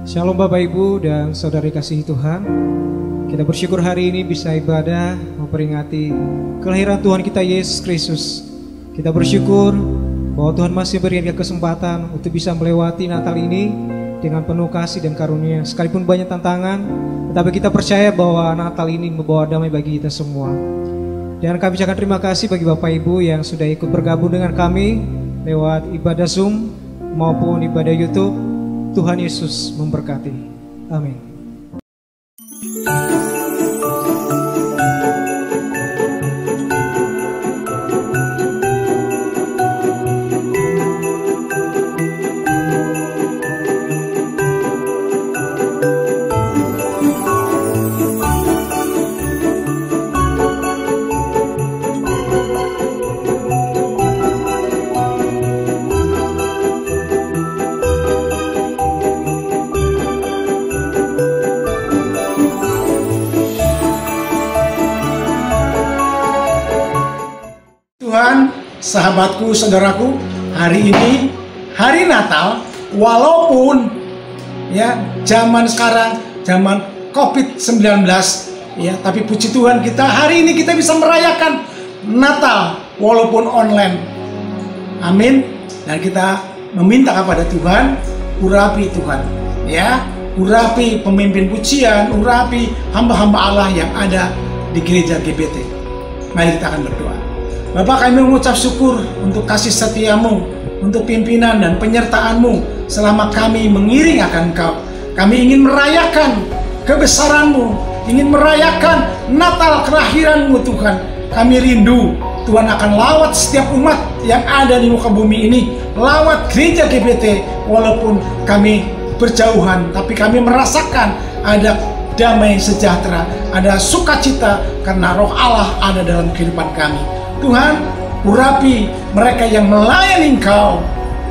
Shalom Bapak Ibu dan Saudari kasih Tuhan. Kita bersyukur hari ini bisa ibadah memperingati kelahiran Tuhan kita Yesus Kristus. Kita bersyukur bahwa Tuhan masih berikan kesempatan untuk bisa melewati Natal ini dengan penuh kasih dan karunia. Sekalipun banyak tantangan, tetapi kita percaya bahwa Natal ini membawa damai bagi kita semua. Dan kami ucapkan terima kasih bagi Bapak Ibu yang sudah ikut bergabung dengan kami lewat ibadah Zoom maupun ibadah YouTube. Tuhan Yesus memberkati. Amin. Sahabatku, saudaraku, hari ini hari Natal, walaupun ya zaman sekarang zaman COVID-19 ya, tapi puji Tuhan kita hari ini kita bisa merayakan Natal walaupun online. Amin. Dan kita meminta kepada Tuhan, urapi Tuhan ya, urapi pemimpin pujian, urapi hamba-hamba Allah yang ada di gereja GBT. Mari kita akan berdoa. Bapak, kami mengucap syukur untuk kasih setiamu, untuk pimpinan dan penyertaan-Mu selama kami mengiring akan Engkau. Kami ingin merayakan kebesaran-Mu, ingin merayakan Natal kelahiran-Mu Tuhan. Kami rindu Tuhan akan lawat setiap umat yang ada di muka bumi ini, lawat gereja GBT walaupun kami berjauhan, tapi kami merasakan ada damai sejahtera, ada sukacita karena roh Allah ada dalam kehidupan kami. Tuhan, urapi mereka yang melayani Engkau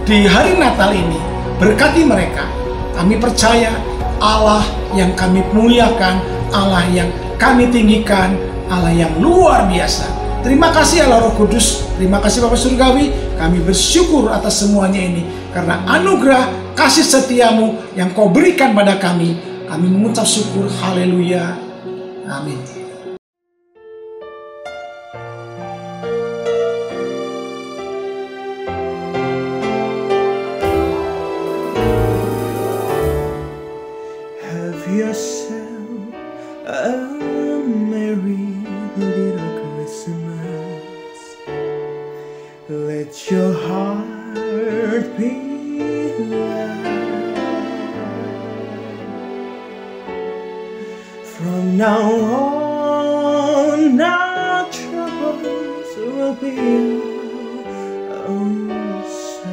di hari Natal ini. Berkati mereka. Kami percaya Allah yang kami muliakan, Allah yang kami tinggikan, Allah yang luar biasa. Terima kasih Allah Roh Kudus, terima kasih Bapak Surgawi. Kami bersyukur atas semuanya ini karena anugerah kasih setiamu yang Kau berikan pada kami. Kami mengucap syukur, haleluya, amin. Yourself a merry little Christmas. Let your heart be light. From now on, our troubles will be our own side.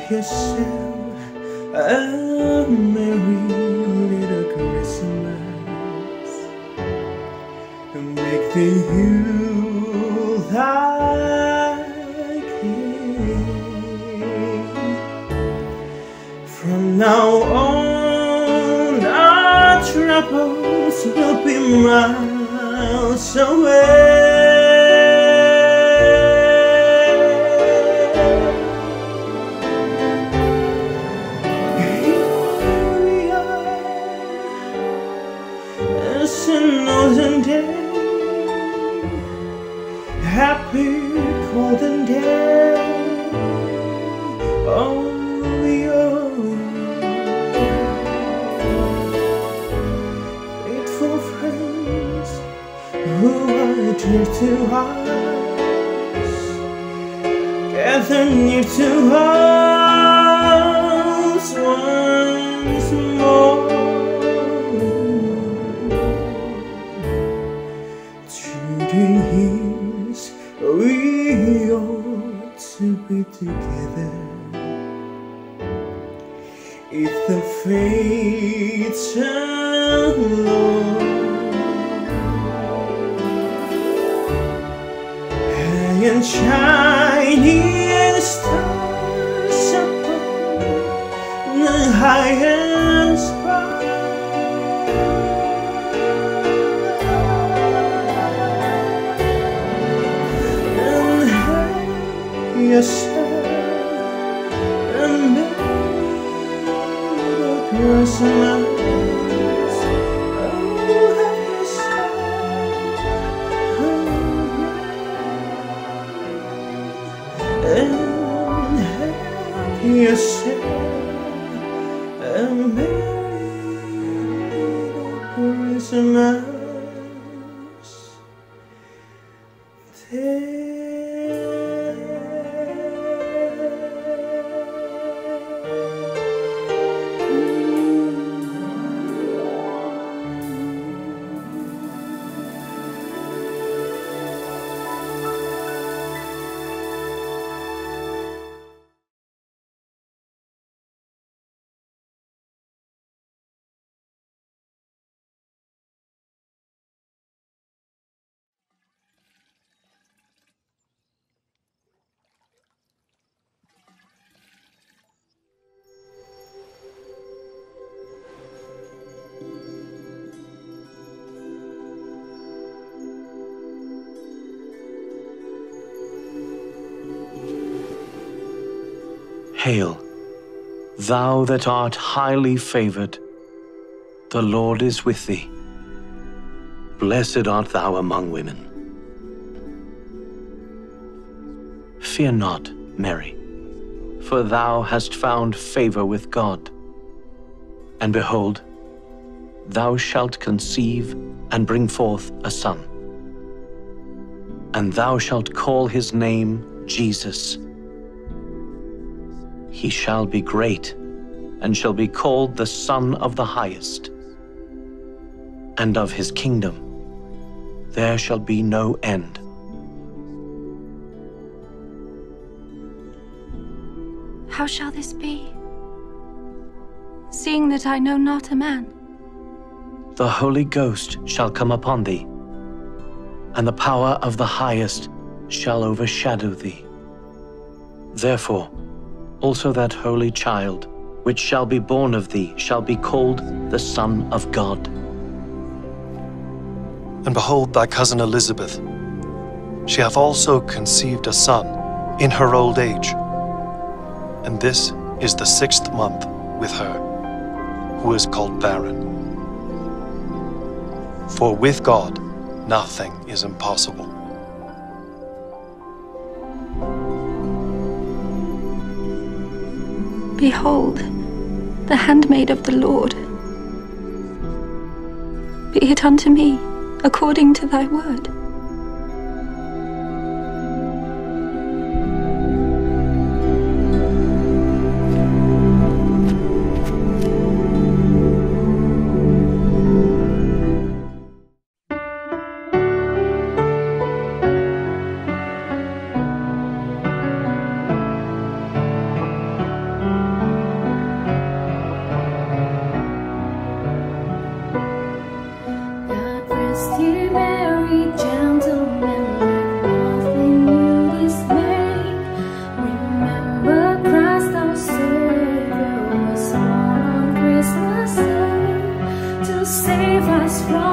Yourself a merry little Christmas, and make the Yuletide gay. From now on, our troubles will be miles away. Golden day, happy golden day, oh faithful friends who are dear to us, gather near to us once more. Years we ought to be together. If the fates allow, hang and shining stars upon the highest bar. yourself and made a Christmas. Yourself and made a Christmas day. Hail, thou that art highly favored, the Lord is with thee. Blessed art thou among women. Fear not, Mary, for thou hast found favor with God. And behold, thou shalt conceive and bring forth a son. And thou shalt call his name Jesus. He shall be great, and shall be called the Son of the Highest. And of his kingdom there shall be no end. How shall this be, seeing that I know not a man? The Holy Ghost shall come upon thee, and the power of the Highest shall overshadow thee. Therefore, also that holy child, which shall be born of thee, shall be called the Son of God. And behold thy cousin Elizabeth, she hath also conceived a son in her old age. And this is the 6th month with her, who is called barren. For with God nothing is impossible. Behold, the handmaid of the Lord. Be it unto me according to thy word. Joy.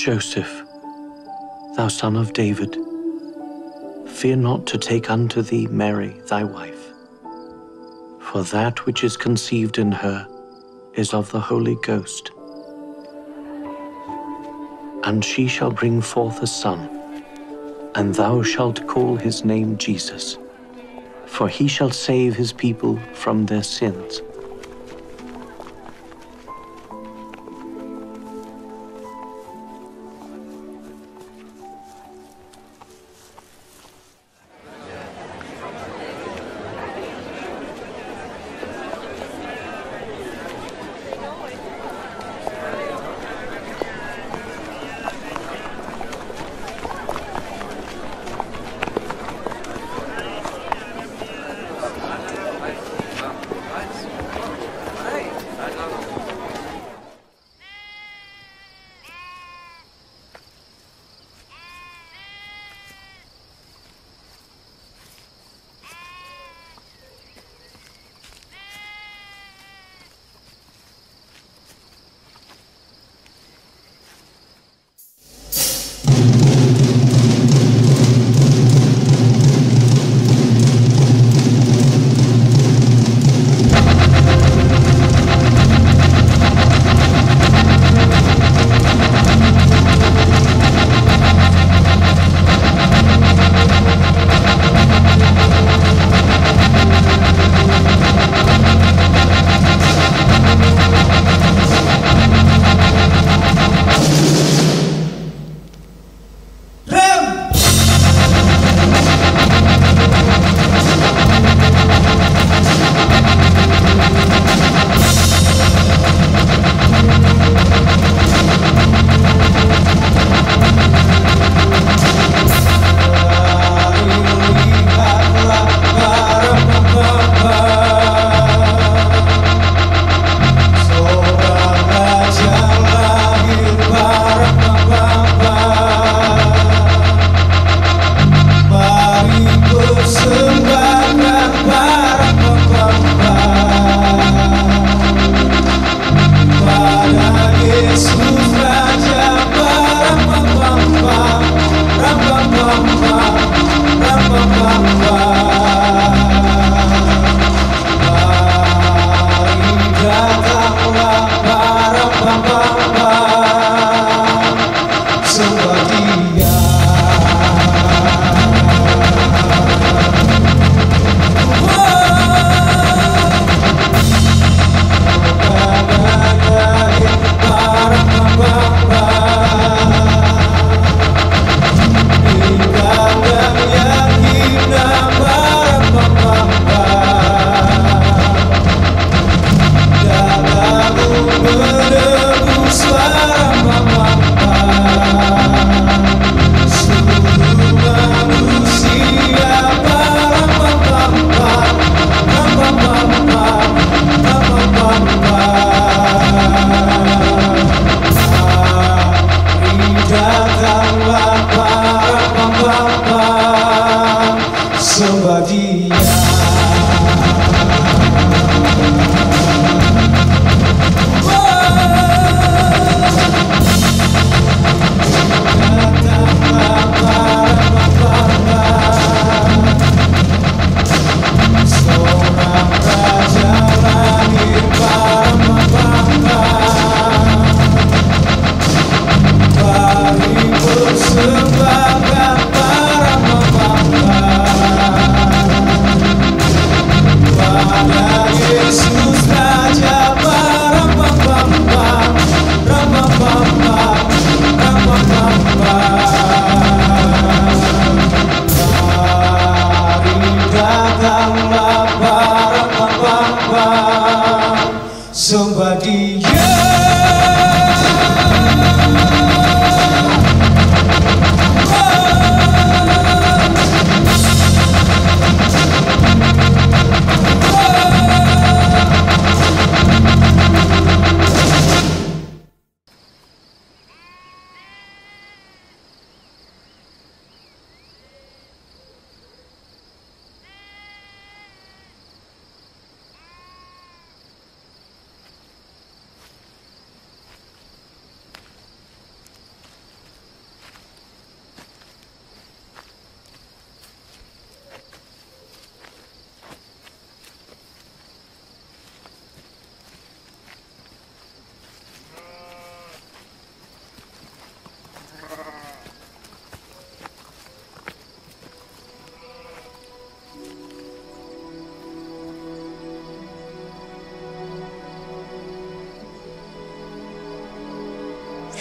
Joseph, thou son of David, fear not to take unto thee Mary thy wife, for that which is conceived in her is of the Holy Ghost. And she shall bring forth a son, and thou shalt call his name Jesus, for he shall save his people from their sins.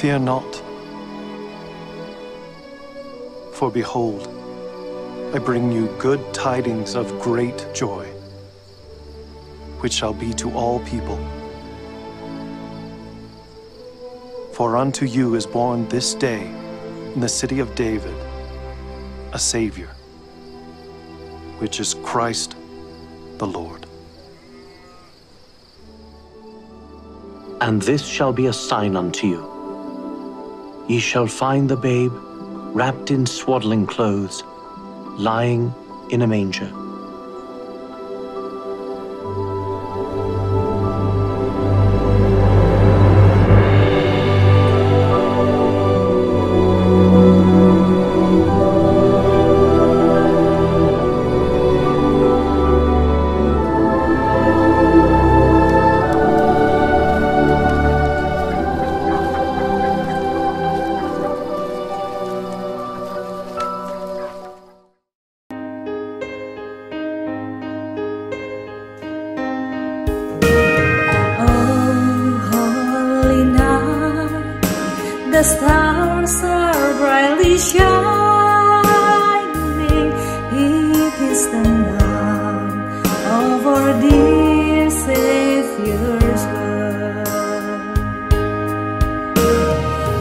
Fear not, for behold, I bring you good tidings of great joy, which shall be to all people. For unto you is born this day in the city of David a Savior, which is Christ the Lord. And this shall be a sign unto you. Ye shall find the babe wrapped in swaddling clothes, lying in a manger. The stars are brightly shining. It is the dawn of our dear Savior's birth.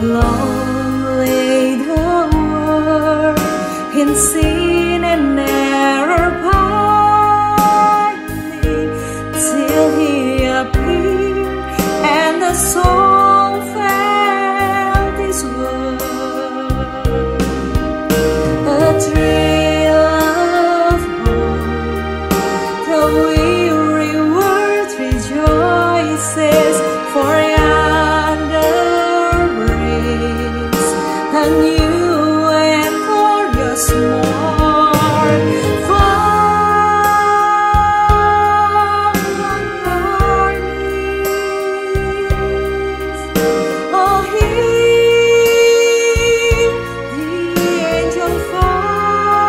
Long lay the world in sin and error pining, till He appeared and the soul felt His word. A thrill of hope, the weary world rejoices, for yonder breaks a new and glorious morn. Fall on our knees, oh, hear the angel voice.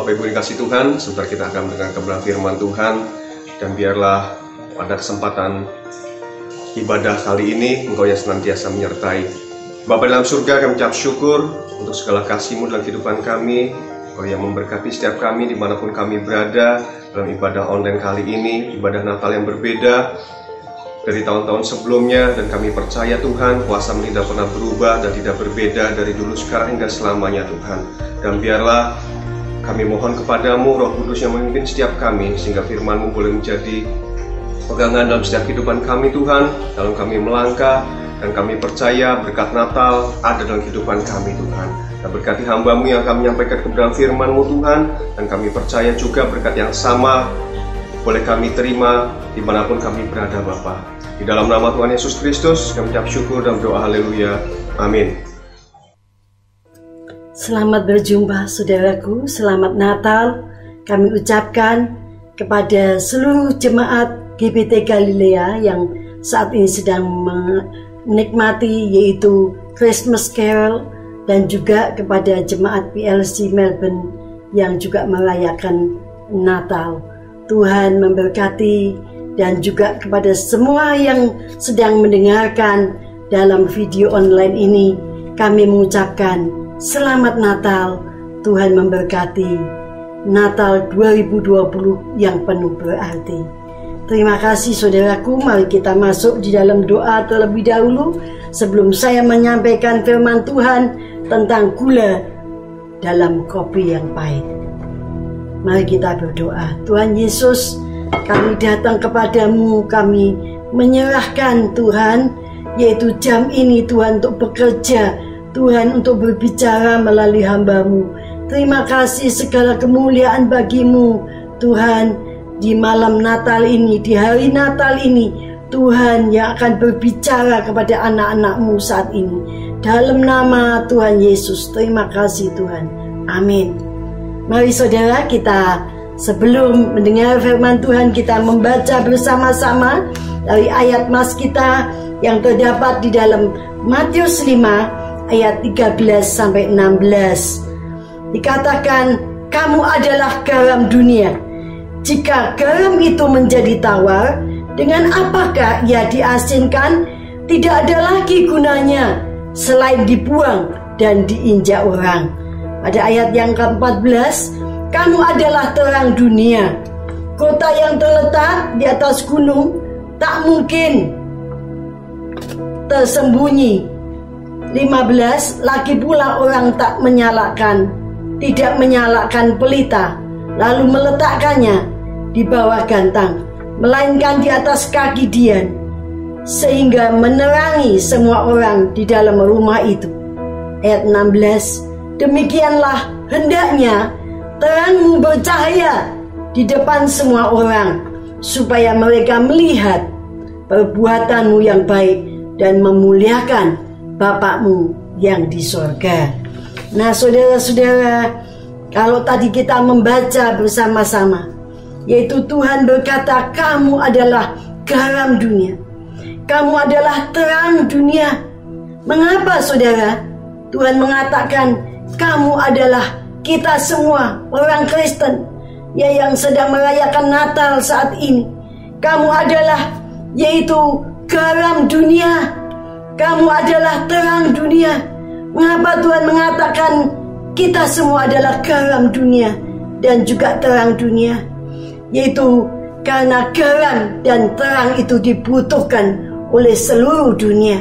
Bapak Ibu dikasih Tuhan, sebentar kita akan mendengar kebenaran firman Tuhan. Dan biarlah pada kesempatan ibadah kali ini Engkau yang senantiasa menyertai. Bapa dalam surga, kami ucap syukur untuk segala kasih-Mu dalam kehidupan kami. Engkau yang memberkati setiap kami dimanapun kami berada dalam ibadah online kali ini, ibadah Natal yang berbeda dari tahun-tahun sebelumnya. Dan kami percaya Tuhan, kuasa-Mu tidak pernah berubah dan tidak berbeda dari dulu, sekarang hingga selamanya Tuhan. Dan biarlah kami mohon kepadamu, Roh Kudus yang memimpin setiap kami, sehingga firman-Mu boleh menjadi pegangan dalam setiap kehidupan kami Tuhan, dalam kami melangkah. Dan kami percaya berkat Natal ada dalam kehidupan kami Tuhan. Dan berkati hamba-Mu yang akan menyampaikan kebenaran firman-Mu Tuhan. Dan kami percaya juga berkat yang sama boleh kami terima dimanapun kami berada Bapa. Di dalam nama Tuhan Yesus Kristus kami ucap syukur dan berdoa haleluya. Amin. Selamat berjumpa saudaraku, selamat Natal kami ucapkan kepada seluruh jemaat GBT Galilea yang saat ini sedang menikmati yaitu Christmas Carol, dan juga kepada jemaat PLC Melbourne yang juga merayakan Natal. Tuhan memberkati, dan juga kepada semua yang sedang mendengarkan dalam video online ini kami mengucapkan Selamat Natal, Tuhan memberkati. Natal 2020 yang penuh berarti. Terima kasih saudaraku, mari kita masuk di dalam doa terlebih dahulu sebelum saya menyampaikan firman Tuhan tentang gula dalam kopi yang pahit. Mari kita berdoa. Tuhan Yesus, kami datang kepadamu, kami menyerahkan Tuhan, yaitu jam ini Tuhan untuk bekerja, Tuhan untuk berbicara melalui hamba-Mu. Terima kasih, segala kemuliaan bagi-Mu Tuhan. Di malam Natal ini, di hari Natal ini, Tuhan yang akan berbicara kepada anak-anak-Mu saat ini. Dalam nama Tuhan Yesus, terima kasih Tuhan. Amin. Mari saudara, kita sebelum mendengar firman Tuhan, kita membaca bersama-sama dari ayat mas kita yang terdapat di dalam Matius 5 ayat 13 sampai 16. Dikatakan, kamu adalah garam dunia. Jika garam itu menjadi tawar, dengan apakah ia diasinkan? Tidak ada lagi gunanya selain dibuang dan diinjak orang. Pada ayat yang ke-14, kamu adalah terang dunia. Kota yang terletak di atas gunung tak mungkin tersembunyi. 15, lagi pula orang tak tidak menyalakan pelita, lalu meletakkannya di bawah gantang, melainkan di atas kaki dian, sehingga menerangi semua orang di dalam rumah itu. Ayat 16, demikianlah hendaknya terangmu bercahaya di depan semua orang, supaya mereka melihat perbuatanmu yang baik dan memuliakan Bapakmu yang di sorga. Nah saudara-saudara, kalau tadi kita membaca bersama-sama, yaitu Tuhan berkata, kamu adalah garam dunia, kamu adalah terang dunia. Mengapa saudara Tuhan mengatakan kamu adalah kita semua orang Kristen ya yang sedang merayakan Natal saat ini? Kamu adalah yaitu garam dunia, kamu adalah terang dunia. Mengapa Tuhan mengatakan kita semua adalah garam dunia dan juga terang dunia? Yaitu karena garam dan terang itu dibutuhkan oleh seluruh dunia,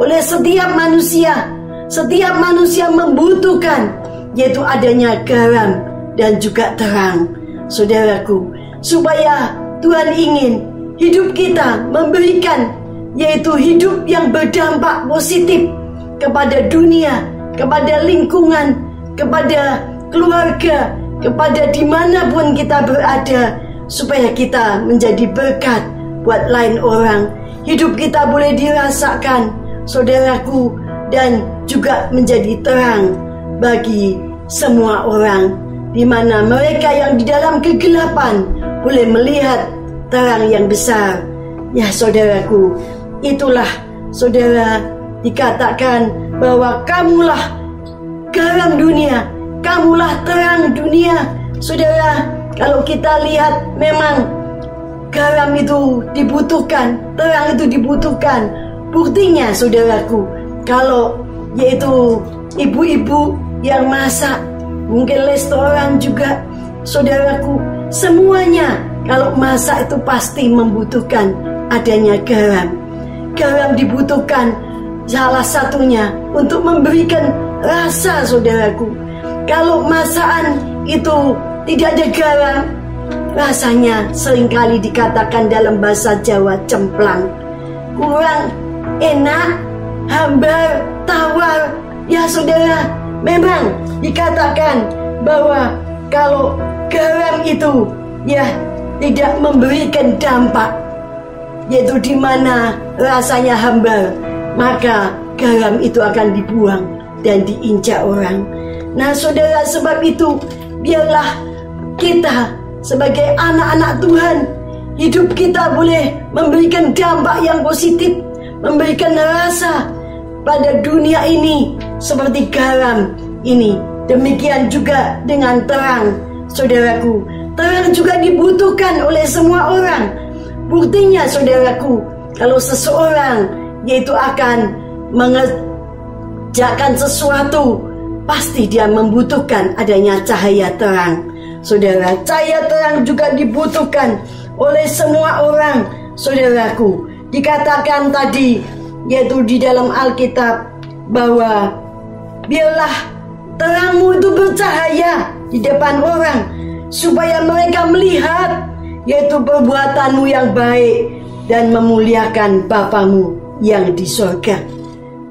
oleh setiap manusia. Setiap manusia membutuhkan yaitu adanya garam dan juga terang. Saudaraku, supaya Tuhan ingin hidup kita memberikan yaitu hidup yang berdampak positif kepada dunia, kepada lingkungan, kepada keluarga, kepada dimanapun kita berada, supaya kita menjadi berkat buat lain orang. Hidup kita boleh dirasakan, saudaraku, dan juga menjadi terang bagi semua orang, di mana mereka yang di dalam kegelapan boleh melihat terang yang besar. Ya saudaraku, itulah saudara dikatakan bahwa kamulah garam dunia, kamulah terang dunia, saudara, kalau kita lihat memang garam itu dibutuhkan, terang itu dibutuhkan. Buktinya saudaraku, kalau yaitu ibu-ibu yang masak, mungkin restoran juga, saudaraku, semuanya kalau masak itu pasti membutuhkan adanya garam. Garam dibutuhkan salah satunya untuk memberikan rasa, saudaraku. Kalau masakan itu tidak ada garam, rasanya seringkali dikatakan dalam bahasa Jawa cemplang, kurang enak, hambar, tawar. Ya saudara, memang dikatakan bahwa kalau garam itu ya tidak memberikan dampak, yaitu di mana rasanya hambar, maka garam itu akan dibuang dan diinjak orang. Nah saudara, sebab itu biarlah kita sebagai anak-anak Tuhan, hidup kita boleh memberikan dampak yang positif, memberikan rasa pada dunia ini seperti garam ini. Demikian juga dengan terang, saudaraku. Terang juga dibutuhkan oleh semua orang. Buktinya saudaraku, kalau seseorang yaitu akan mengerjakan sesuatu, pasti dia membutuhkan adanya cahaya terang. Saudara, cahaya terang juga dibutuhkan oleh semua orang, saudaraku. Dikatakan tadi, yaitu di dalam Alkitab, bahwa biarlah terangmu itu bercahaya di depan orang, supaya mereka melihat yaitu perbuatanmu yang baik dan memuliakan Bapamu yang di sorga.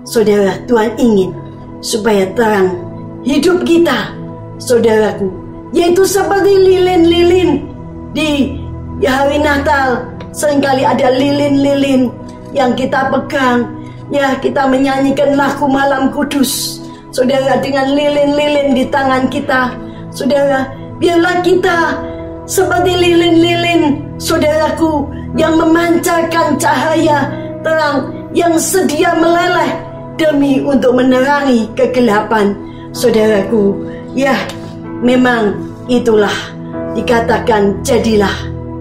Saudara, Tuhan ingin supaya terang hidup kita, saudaraku, yaitu seperti lilin-lilin di hari Natal. Seringkali ada lilin-lilin yang kita pegang, ya, kita menyanyikan lagu Malam Kudus, saudara, dengan lilin-lilin di tangan kita. Saudara, biarlah kita seperti lilin-lilin, saudaraku, yang memancarkan cahaya terang, yang sedia meleleh demi untuk menerangi kegelapan, saudaraku. Ya, memang itulah dikatakan jadilah,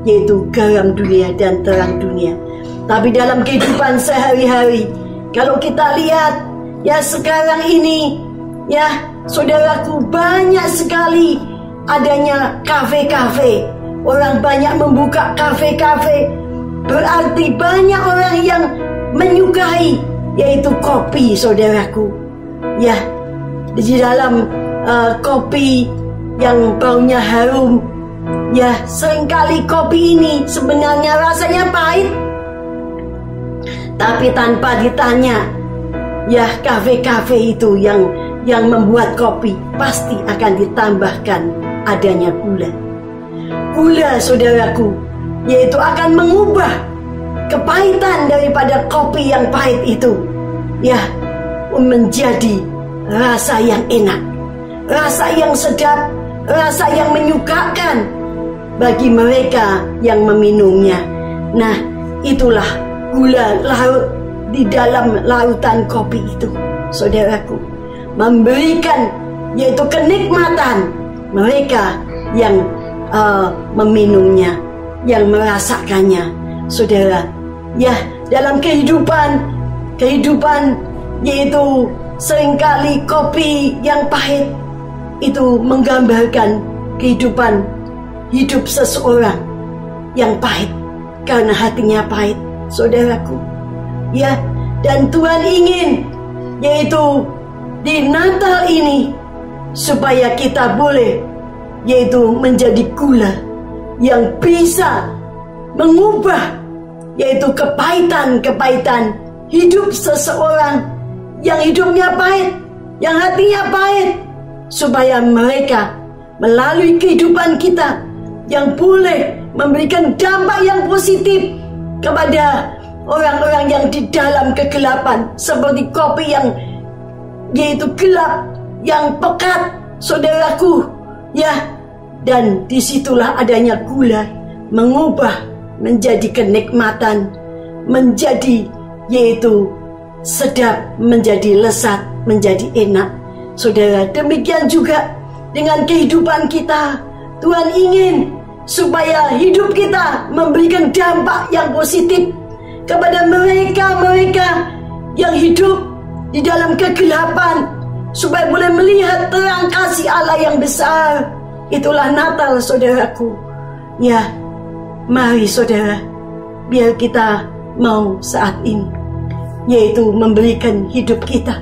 yaitu garam dunia dan terang dunia. Tapi dalam kehidupan sehari-hari, kalau kita lihat, ya sekarang ini, ya saudaraku, banyak sekali adanya kafe-kafe. Orang banyak membuka kafe-kafe, berarti banyak orang yang menyukai yaitu kopi, saudaraku. Ya, di dalam kopi yang baunya harum, ya seringkali kopi ini sebenarnya rasanya pahit, tapi tanpa ditanya, ya kafe-kafe itu yang membuat kopi pasti akan ditambahkan adanya gula. Gula, saudaraku, yaitu akan mengubah kepahitan daripada kopi yang pahit itu, ya, menjadi rasa yang enak, rasa yang sedap, rasa yang menyukakan bagi mereka yang meminumnya. Nah, itulah gula larut di dalam larutan kopi itu, saudaraku, memberikan yaitu kenikmatan mereka yang meminumnya, yang merasakannya, saudara. Ya, dalam kehidupan yaitu seringkali kopi yang pahit itu menggambarkan kehidupan hidup seseorang yang pahit karena hatinya pahit, saudaraku. Ya, dan Tuhan ingin yaitu di Natal ini supaya kita boleh yaitu menjadi gula yang bisa mengubah yaitu kepahitan hidup seseorang yang hidupnya pahit, yang hatinya pahit, supaya mereka melalui kehidupan kita yang boleh memberikan dampak yang positif kepada orang-orang yang di dalam kegelapan, seperti kopi yang yaitu gelap, yang pekat, saudaraku. Ya, dan disitulah adanya gula mengubah menjadi kenikmatan, menjadi yaitu sedap, menjadi lesat, menjadi enak. Saudara, demikian juga dengan kehidupan kita Tuhan ingin supaya hidup kita memberikan dampak yang positif kepada mereka-mereka yang hidup di dalam kegelapan, supaya boleh melihat terang kasih Allah yang besar. Itulah Natal, saudaraku. Ya, mari saudara, biar kita mau saat ini, yaitu memberikan hidup kita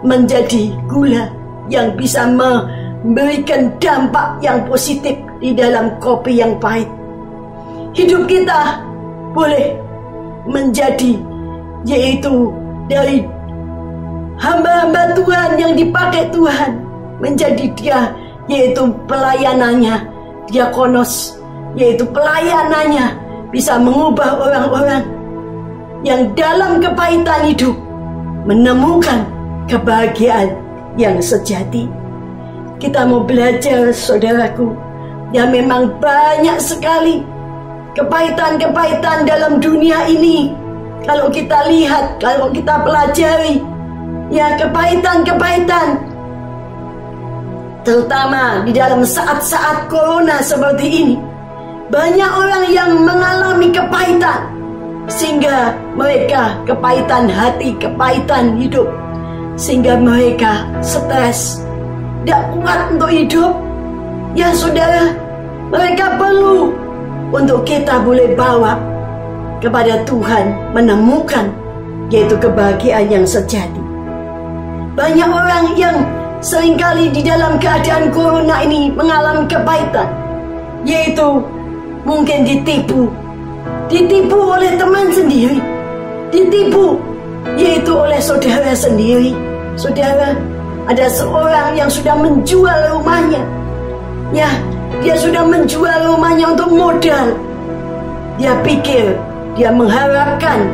menjadi gula yang bisa memberikan dampak yang positif di dalam kopi yang pahit. Hidup kita boleh menjadi, yaitu dari hamba-hamba Tuhan yang dipakai Tuhan, menjadi dia, yaitu pelayanannya diakonos, yaitu pelayanannya bisa mengubah orang-orang yang dalam kepahitan hidup menemukan kebahagiaan yang sejati. Kita mau belajar, saudaraku, ya memang banyak sekali kepahitan-kepahitan dalam dunia ini. Kalau kita lihat, kalau kita pelajari, ya kepahitan-kepahitan, terutama di dalam saat-saat corona seperti ini, banyak orang yang mengalami kepahitan, sehingga mereka kepahitan hati, kepahitan hidup, sehingga mereka stres, tidak kuat untuk hidup. Ya saudara, mereka perlu untuk kita boleh bawa kepada Tuhan, menemukan yaitu kebahagiaan yang sejati. Banyak orang yang seringkali di dalam keadaan corona ini mengalami kepahitan, yaitu mungkin ditipu oleh teman sendiri, ditipu yaitu oleh saudara sendiri. Saudara, ada seorang yang sudah menjual rumahnya. Ya, dia sudah menjual rumahnya untuk modal. Dia pikir, dia mengharapkan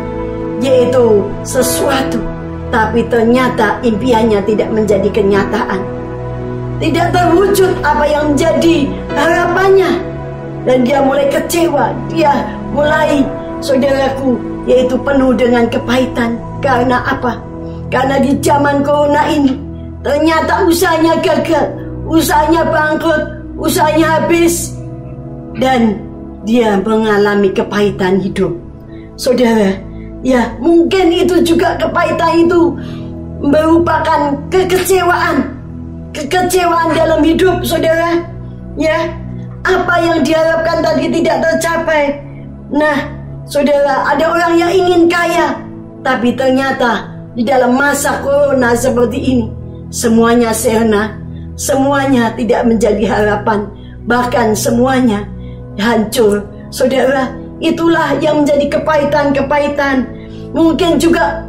yaitu sesuatu, tapi ternyata impiannya tidak menjadi kenyataan. Tidak terwujud apa yang menjadi harapannya. Dan dia mulai kecewa. Dia mulai, saudaraku, yaitu penuh dengan kepahitan. Karena apa? Karena di zaman corona ini ternyata usahanya gagal, usahanya bangkrut, usahanya habis, dan dia mengalami kepahitan hidup. Saudara, ya mungkin itu juga kepahitan itu merupakan kekecewaan dalam hidup, saudara. Ya, apa yang diharapkan tadi tidak tercapai. Nah, saudara, ada orang yang ingin kaya, tapi ternyata di dalam masa corona seperti ini, semuanya sirna, semuanya tidak menjadi harapan, bahkan semuanya hancur. Saudara, itulah yang menjadi kepahitan-kepahitan. Mungkin juga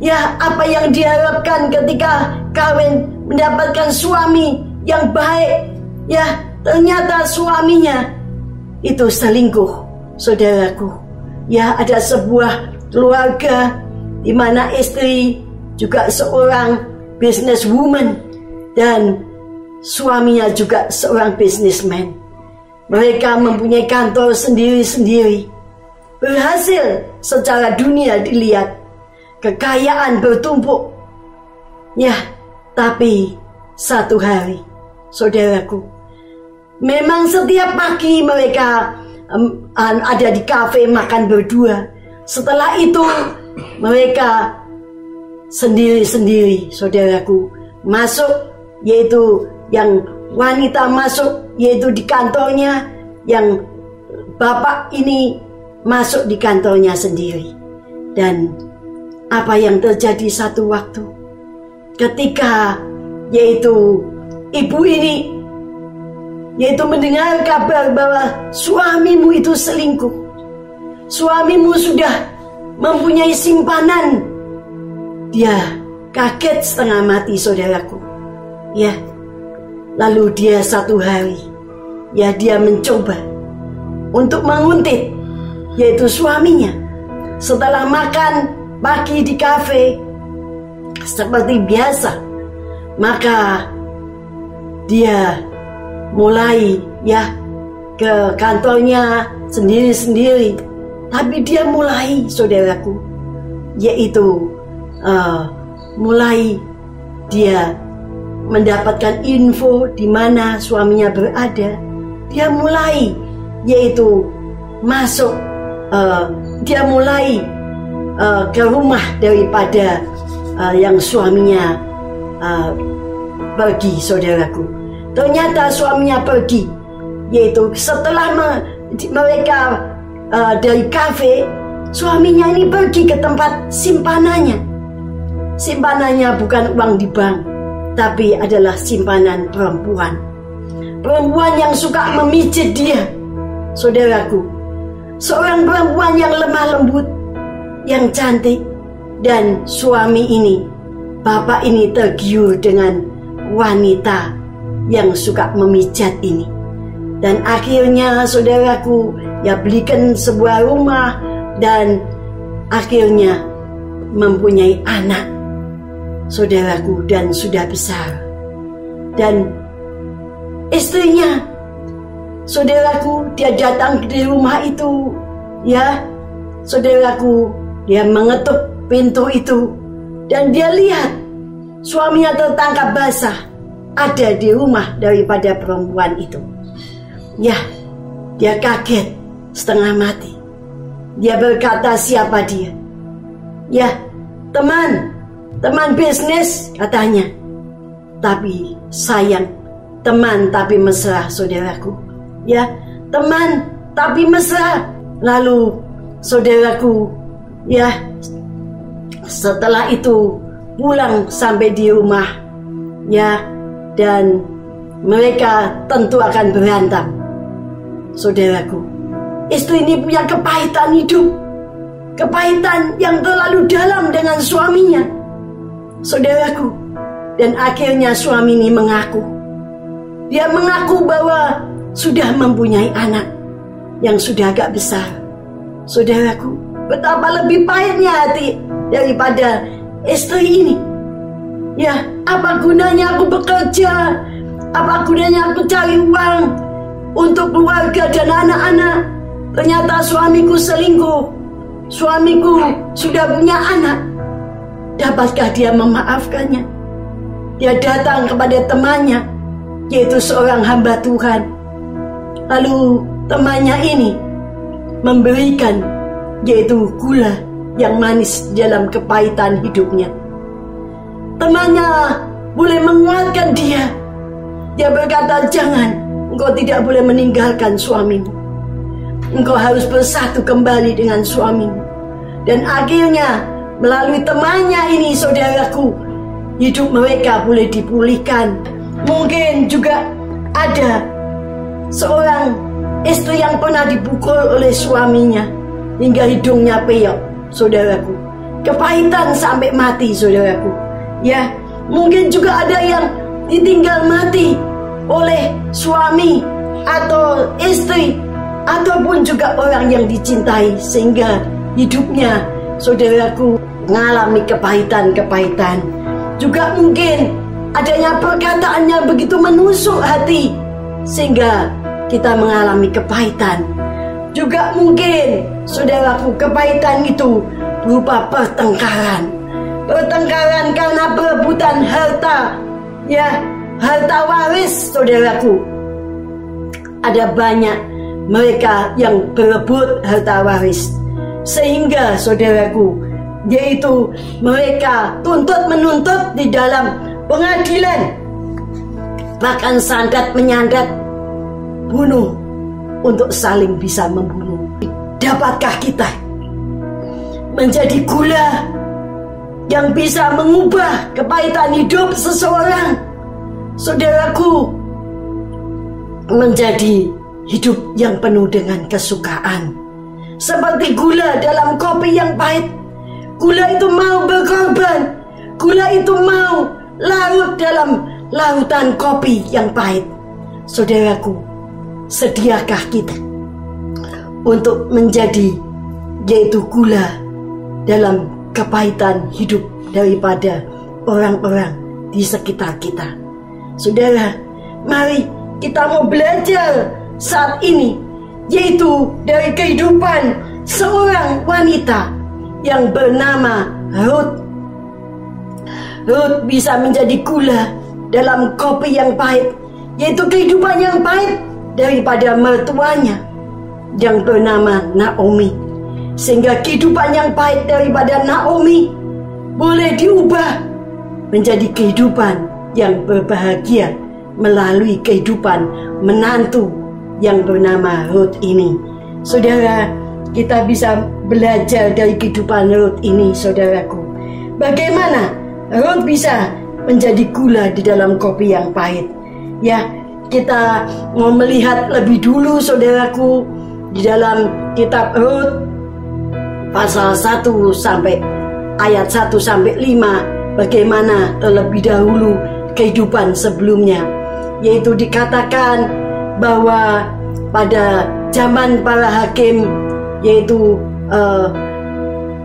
ya apa yang diharapkan ketika kawin, mendapatkan suami yang baik, ya ternyata suaminya itu selingkuh. Saudaraku, ya ada sebuah keluarga di mana istri juga seorang businesswoman dan suaminya juga seorang businessman. Mereka mempunyai kantor sendiri-sendiri, berhasil secara dunia dilihat, kekayaan bertumpuk. Ya, tapi satu hari, saudaraku, memang setiap pagi mereka ada di kafe makan berdua. Setelah itu mereka sendiri-sendiri, saudaraku, masuk, yaitu yang wanita masuk yaitu di kantornya, yang bapak ini masuk di kantornya sendiri. Dan apa yang terjadi satu waktu ketika yaitu ibu ini yaitu mendengar kabar bahwa suamimu itu selingkuh, suamimu sudah mempunyai simpanan, dia kaget setengah mati, saudaraku. Ya, lalu dia satu hari, ya dia mencoba untuk menguntit yaitu suaminya. Setelah makan pagi di kafe seperti biasa, maka dia mulai ya ke kantornya sendiri-sendiri. Tapi dia mulai, saudaraku, yaitu mulai dia mendapatkan info di mana suaminya berada. dia mulai yaitu masuk, dia mulai ke rumah daripada yang suaminya pergi, saudaraku. Ternyata suaminya pergi, yaitu setelah mereka dari kafe, suaminya ini pergi ke tempat simpanannya. Simpanannya bukan uang di bank, tapi adalah simpanan perempuan. Perempuan yang suka memijit dia, saudaraku. Seorang perempuan yang lemah lembut, yang cantik. Dan suami ini, bapak ini tergiur dengan wanita yang suka memijat ini. Dan akhirnya saudaraku, ya belikan sebuah rumah dan akhirnya mempunyai anak, saudaraku, dan sudah besar. Dan istrinya, saudaraku, dia datang di rumah itu, ya saudaraku, dia mengetuk pintu itu dan dia lihat suaminya tertangkap basah ada di rumah daripada perempuan itu. Ya, dia kaget setengah mati. Dia berkata, siapa dia? Ya, teman bisnis katanya. Tapi sayang, teman tapi mesra, saudaraku. Ya, teman tapi mesra. Lalu saudaraku, ya setelah itu pulang sampai di rumah, ya, dan mereka tentu akan berantem. Saudaraku, istri ini punya kepahitan hidup, kepahitan yang terlalu dalam dengan suaminya, saudaraku. Dan akhirnya suami ini mengaku, dia mengaku bahwa sudah mempunyai anak yang sudah agak besar. Saudaraku, betapa lebih pahitnya hati daripada istri ini. Ya, apa gunanya aku bekerja? Apa gunanya aku cari uang untuk keluarga dan anak-anak? Ternyata suamiku selingkuh. Suamiku sudah punya anak. Dapatkah dia memaafkannya? Dia datang kepada temannya, yaitu seorang hamba Tuhan. Lalu temannya ini memberikan, yaitu gula yang manis dalam kepahitan hidupnya. Temannya boleh menguatkan dia. Dia berkata, jangan, engkau tidak boleh meninggalkan suamimu. Engkau harus bersatu kembali dengan suamimu. Dan akhirnya melalui temannya ini, saudaraku, hidup mereka boleh dipulihkan. Mungkin juga ada seorang istri yang pernah dipukul oleh suaminya hingga hidungnya peyok, saudaraku. Kepahitan sampai mati, saudaraku. Ya, mungkin juga ada yang ditinggal mati oleh suami atau istri, ataupun juga orang yang dicintai, sehingga hidupnya, saudaraku, mengalami kepahitan-kepahitan. Juga mungkin adanya perkataan yang begitu menusuk hati sehingga kita mengalami kepahitan. Juga mungkin, saudaraku, kepahitan itu berupa pertengkaran. Pertengkaran karena perebutan harta, ya, harta waris, saudaraku. Ada banyak mereka yang berebut harta waris, sehingga, saudaraku, yaitu mereka menuntut di dalam pengadilan, bahkan sandat menyandat, bunuh untuk saling bisa membunuh. Dapatkah kita menjadi gula yang bisa mengubah kepahitan hidup seseorang, saudaraku, menjadi hidup yang penuh dengan kesukaan? Seperti gula dalam kopi yang pahit. Gula itu mau berkorban. Gula itu mau larut dalam lautan kopi yang pahit. Saudaraku, sediakah kita untuk menjadi, yaitu gula dalam kepahitan hidup daripada orang-orang di sekitar kita? Saudara, mari kita mau belajar saat ini, yaitu dari kehidupan seorang wanita yang bernama Ruth. Ruth bisa menjadi gula dalam kopi yang pahit, yaitu kehidupan yang pahit daripada mertuanya yang bernama Naomi. Sehingga kehidupan yang pahit daripada Naomi boleh diubah menjadi kehidupan yang berbahagia melalui kehidupan menantu yang bernama Ruth ini. Saudara, kita bisa belajar dari kehidupan Ruth ini, saudaraku. Bagaimana Ruth bisa menjadi gula di dalam kopi yang pahit. Ya, kita mau melihat lebih dulu, saudaraku, di dalam kitab Ruth pasal 1 sampai ayat 1 sampai 5, bagaimana terlebih dahulu kehidupan sebelumnya, yaitu dikatakan bahwa pada zaman para hakim, yaitu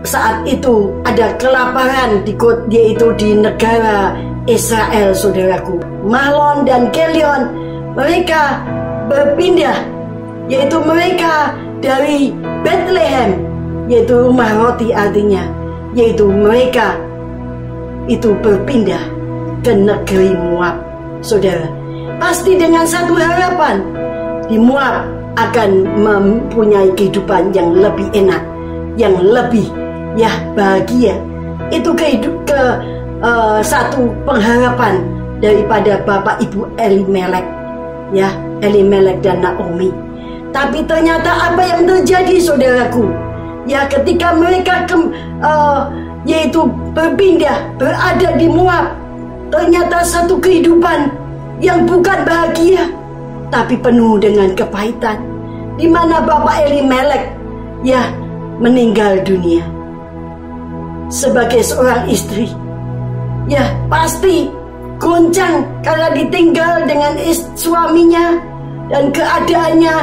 saat itu ada kelaparan yaitu di negara Israel, saudaraku. Mahlon dan Kelion mereka berpindah, yaitu mereka dari Bethlehem, yaitu rumah roti artinya, yaitu mereka itu berpindah ke negeri Moab, saudara. Pasti dengan satu harapan, di Moab akan mempunyai kehidupan yang lebih enak, yang lebih bahagia. Itu satu pengharapan daripada Bapak Ibu Elimelek, Elimelek dan Naomi. Tapi ternyata apa yang terjadi, saudaraku? Ya, ketika mereka yaitu berpindah berada di Moab, ternyata satu kehidupan yang bukan bahagia tapi penuh dengan kepahitan, di mana Bapak Elimelek meninggal dunia sebagai seorang istri. Ya, pasti goncang karena ditinggal dengan suaminya, dan keadaannya,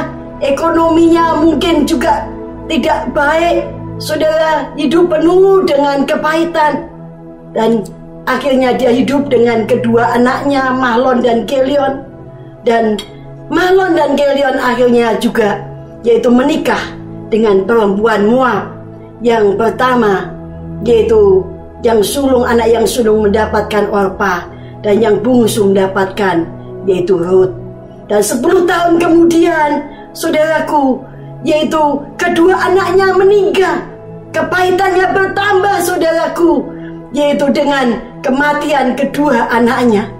ekonominya mungkin juga tidak baik, saudara. Hidup penuh dengan kepahitan, dan akhirnya dia hidup dengan kedua anaknya, Mahlon dan Kelion. Dan Mahlon dan Kelion akhirnya juga yaitu menikah dengan perempuan Moab. Yang pertama yaitu anak yang sulung mendapatkan Orpa, dan yang bungsu mendapatkan yaitu Ruth. Dan 10 tahun kemudian, saudaraku, yaitu kedua anaknya meninggal. Kepahitannya bertambah, saudaraku, yaitu dengan kematian kedua anaknya.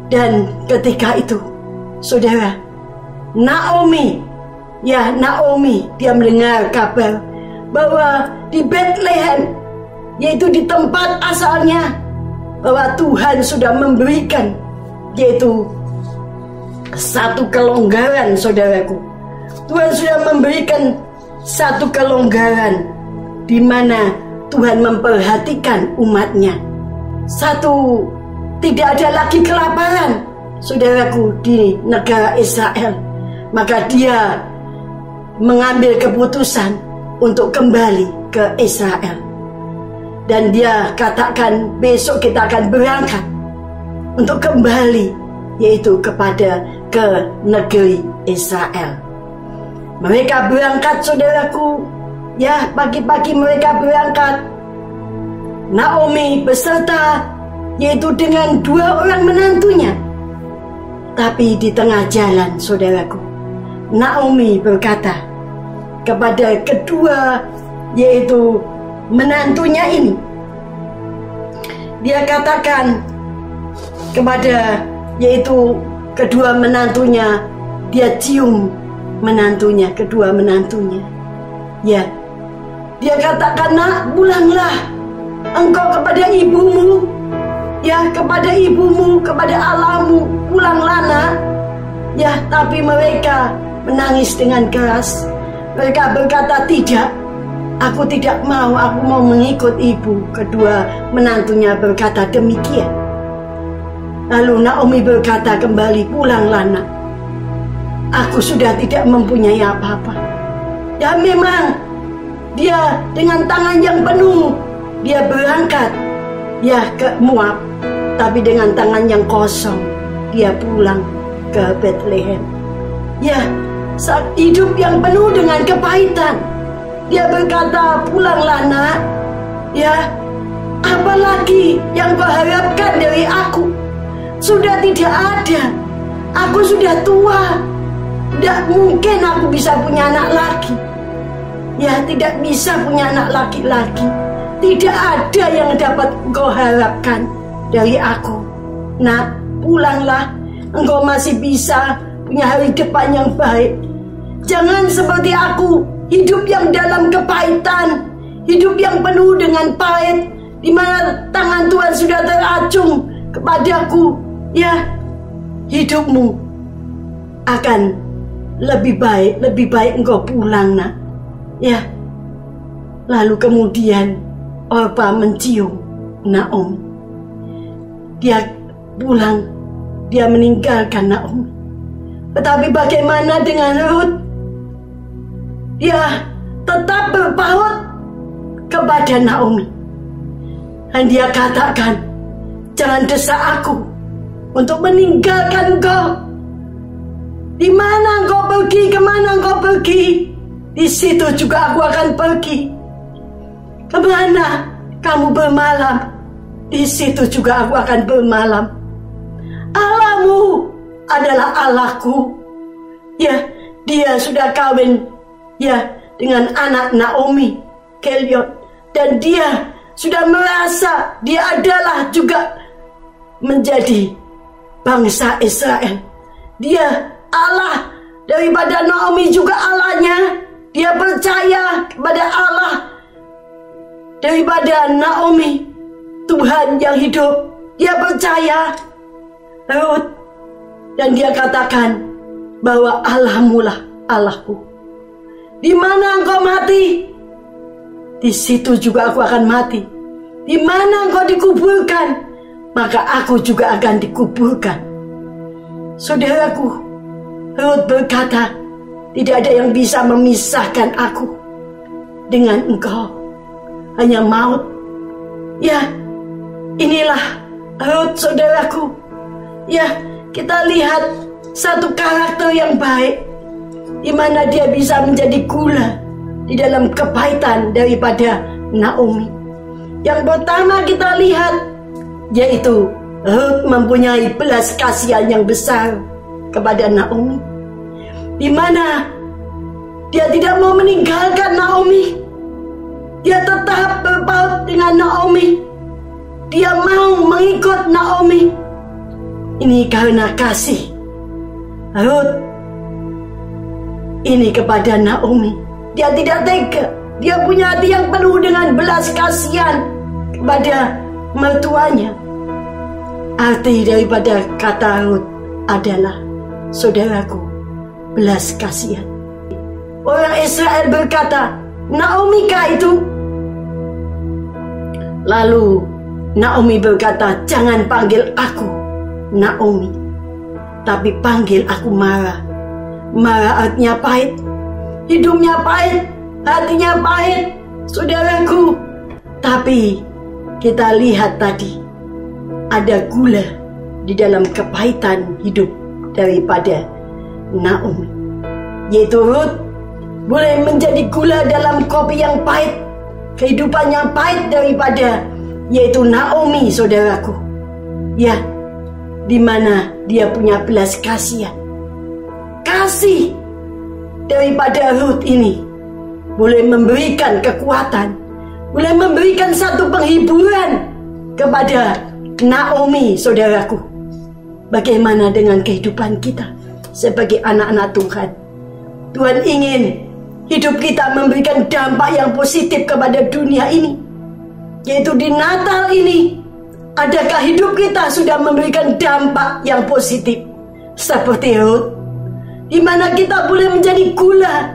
Dan ketika itu, saudara, Naomi dia mendengar kabar bahwa di Bethlehem, yaitu di tempat asalnya, bahwa Tuhan sudah memberikan yaitu satu kelonggaran, saudaraku. Tuhan sudah memberikan satu kelonggaran di mana Tuhan memperhatikan umatnya. Tidak ada lagi kelaparan, saudaraku, di negara Israel. Maka dia mengambil keputusan untuk kembali ke Israel. Dan dia katakan, besok kita akan berangkat untuk kembali, yaitu ke negeri Israel. Mereka berangkat, saudaraku. Ya, pagi-pagi mereka berangkat. Naomi beserta, yaitu dengan 2 orang menantunya. Tapi di tengah jalan, saudaraku, Naomi berkata kepada kedua, yaitu menantunya ini. Dia katakan kepada, yaitu kedua menantunya, dia cium kedua menantunya. Ya, dia katakan, nak, pulanglah engkau kepada ibumu, kepada Allahmu, pulanglah, nak. Ya, tapi mereka menangis dengan keras. Mereka berkata, tidak, aku tidak mau, aku mau mengikut ibu. Kedua menantunya berkata demikian. Lalu Naomi berkata kembali, pulanglah, nak. Aku sudah tidak mempunyai apa-apa. Dan memang dia dengan tangan yang penuh, dia berangkat ke Moab, tapi dengan tangan yang kosong dia pulang ke Bethlehem. Ya, saat hidup yang penuh dengan kepahitan, dia berkata, pulanglah, nak. Ya, apalagi yang kau harapkan dari aku? Sudah tidak ada. Aku sudah tua. Tidak mungkin aku bisa punya anak lagi. Ya, tidak bisa punya anak laki-laki. Tidak ada yang dapat engkau harapkan dari aku. Nak, pulanglah. Engkau masih bisa punya hari depan yang baik. Jangan seperti aku, hidup yang dalam kepahitan, hidup yang penuh dengan pahit, di mana tangan Tuhan sudah teracung kepadaku. Ya, hidupmu akan lebih baik engkau pulang, nak. Ya. Lalu kemudian Orpa mencium Naomi. Dia pulang, dia meninggalkan Naomi. Tetapi bagaimana dengan Ruth? Dia tetap berpaut kepada Naomi. Dan dia katakan, jangan desak aku untuk meninggalkan engkau. Di mana engkau pergi, kemana engkau pergi, di situ juga aku akan pergi. Kemana kamu bermalam, di situ juga aku akan bermalam. Allahmu adalah Allahku. Ya, dia sudah kawin ya dengan anak Naomi, Kelion, dan dia sudah merasa dia adalah juga menjadi bangsa Israel. Dia Allah daripada Naomi juga Allahnya. Dia percaya kepada Allah daripada Naomi, Tuhan yang hidup. Dia percaya Ruth, dan dia katakan bahwa Allahmu lah Allahku. Di mana engkau mati, di situ juga aku akan mati. Di mana engkau dikuburkan, maka aku juga akan dikuburkan. Saudaraku, Ruth berkata, tidak ada yang bisa memisahkan aku dengan engkau, hanya maut. Ya, inilah Ruth, saudaraku. Ya, kita lihat satu karakter yang baik, di mana dia bisa menjadi gula di dalam kepahitan daripada Naomi. Yang pertama kita lihat, yaitu Ruth mempunyai belas kasihan yang besar kepada Naomi, di mana dia tidak mau meninggalkan Naomi. Dia tetap berpaut dengan Naomi. Dia mau mengikut Naomi. Ini karena kasih Ruth ini kepada Naomi. Dia tidak tega. Dia punya hati yang penuh dengan belas kasihan kepada mertuanya. Arti daripada kata Ruth adalah, saudaraku, belas kasihan. Orang Israel berkata, Naomi kah itu? Lalu Naomi berkata, jangan panggil aku Naomi, tapi panggil aku Mara. Mara artinya pahit. Hidupnya pahit, hatinya pahit, saudaraku. Tapi kita lihat tadi, ada gula di dalam kepahitan hidup daripada Naomi, yaitu Ruth boleh menjadi gula dalam kopi yang pahit, kehidupan yang pahit daripada yaitu Naomi, saudaraku. Ya, di mana dia punya belas kasihan. Kasih daripada Ruth ini boleh memberikan kekuatan, boleh memberikan satu penghiburan kepada Naomi, saudaraku. Bagaimana dengan kehidupan kita sebagai anak-anak Tuhan? Tuhan ingin hidup kita memberikan dampak yang positif kepada dunia ini, yaitu di Natal ini. Adakah hidup kita sudah memberikan dampak yang positif seperti Ruth, di mana kita boleh menjadi gula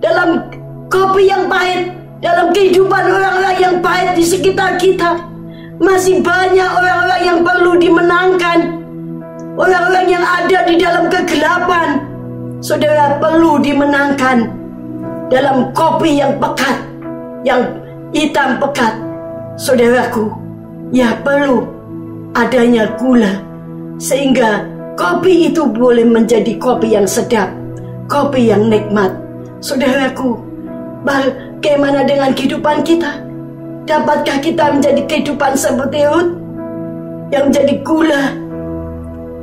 dalam kopi yang pahit, dalam kehidupan orang-orang yang pahit di sekitar kita? Masih banyak orang-orang yang perlu dimenangkan, orang-orang yang ada di dalam kegelapan. Saudara, perlu dimenangkan dalam kopi yang pekat, yang hitam pekat. Saudaraku, ya perlu adanya gula, sehingga kopi itu boleh menjadi kopi yang sedap, kopi yang nikmat. Saudaraku, bagaimana dengan kehidupan kita? Dapatkah kita menjadi kehidupan seperti Ruth, yang menjadi gula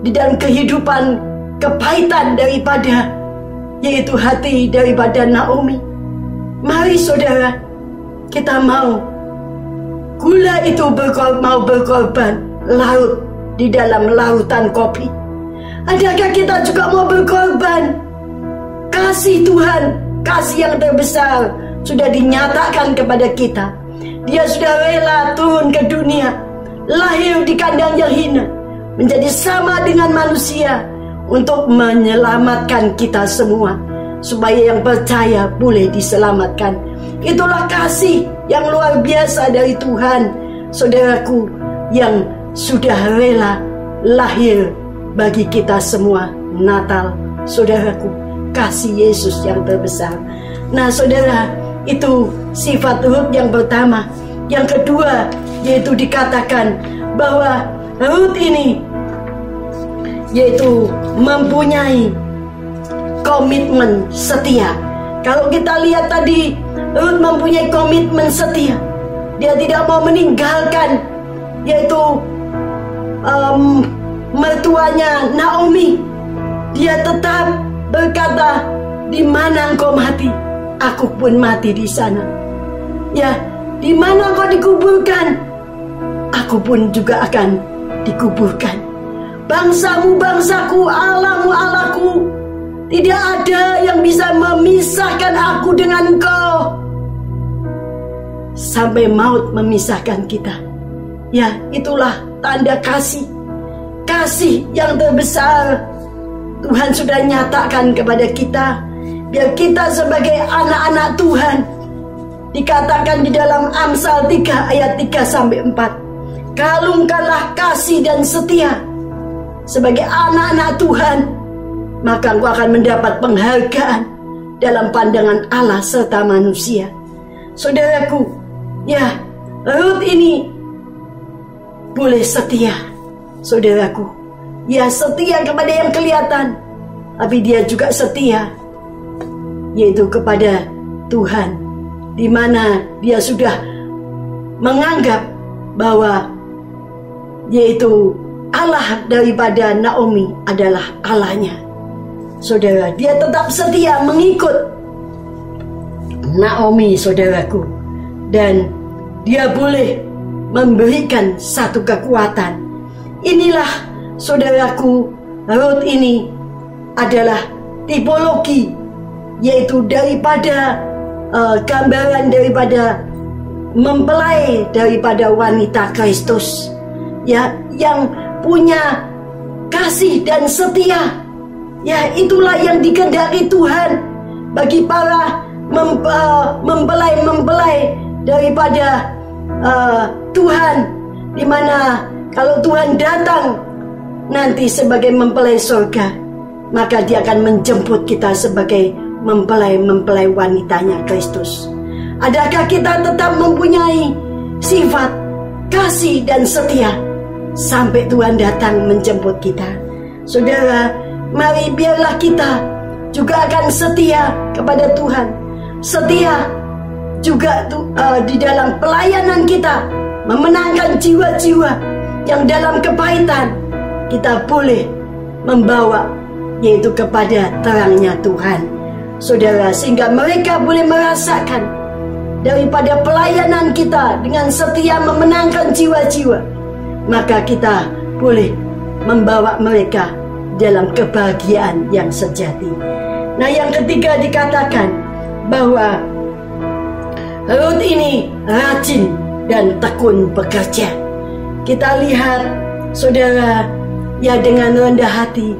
di dalam kehidupan kepahitan daripada yaitu hati daripada Naomi. Mari saudara, kita mau gula itu mau berkorban larut di dalam lautan kopi. Adakah kita juga mau berkorban? Kasih Tuhan, kasih yang terbesar sudah dinyatakan kepada kita. Dia sudah rela turun ke dunia, lahir di kandang yang hina, menjadi sama dengan manusia untuk menyelamatkan kita semua, supaya yang percaya boleh diselamatkan. Itulah kasih yang luar biasa dari Tuhan, saudaraku, yang sudah rela lahir bagi kita semua. Natal, saudaraku, kasih Yesus yang terbesar. Nah saudara, itu sifat Rut yang pertama. Yang kedua, yaitu dikatakan bahwa Rut ini yaitu mempunyai komitmen setia. Kalau kita lihat tadi, Rut mempunyai komitmen setia. Dia tidak mau meninggalkan yaitu mertuanya Naomi. Dia tetap berkata, di mana engkau mati, aku pun mati di sana. Ya, di mana engkau dikuburkan, aku pun juga akan dikuburkan. Bangsamu bangsaku, Allahmu Allahku, tidak ada yang bisa memisahkan aku dengan engkau sampai maut memisahkan kita. Ya, itulah tanda kasih. Kasih yang terbesar Tuhan sudah nyatakan kepada kita, biar kita sebagai anak-anak Tuhan. Dikatakan di dalam Amsal 3 ayat 3-4, kalungkanlah kasih dan setia sebagai anak-anak Tuhan, maka engkau akan mendapat penghargaan dalam pandangan Allah serta manusia. Saudaraku, ya, Rut ini boleh setia, saudaraku. Ya, setia kepada yang kelihatan, tapi dia juga setia yaitu kepada Tuhan, di mana dia sudah menganggap bahwa yaitu Allah daripada Naomi adalah Allahnya. Saudara, dia tetap setia mengikut Naomi, saudaraku, dan dia boleh memberikan satu kekuatan. Inilah, saudaraku, Rut ini adalah tipologi, yaitu daripada gambaran daripada mempelai daripada wanita Kristus, ya, yang punya kasih dan setia. Ya, itulah yang dikehendaki Tuhan bagi para mempelai daripada Tuhan, di mana kalau Tuhan datang nanti sebagai mempelai surga, maka dia akan menjemput kita sebagai mempelai wanitanya Kristus. Adakah kita tetap mempunyai sifat kasih dan setia sampai Tuhan datang menjemput kita? Saudara, mari biarlah kita juga akan setia kepada Tuhan, setia juga di dalam pelayanan kita, memenangkan jiwa-jiwa yang dalam kepahitan kita boleh membawa yaitu kepada terangnya Tuhan, saudara, sehingga mereka boleh merasakan daripada pelayanan kita dengan setia memenangkan jiwa-jiwa, maka kita boleh membawa mereka dalam kebahagiaan yang sejati. Nah, yang ketiga dikatakan bahwa Rut ini rajin dan tekun bekerja. Kita lihat, saudara, ya, dengan rendah hati,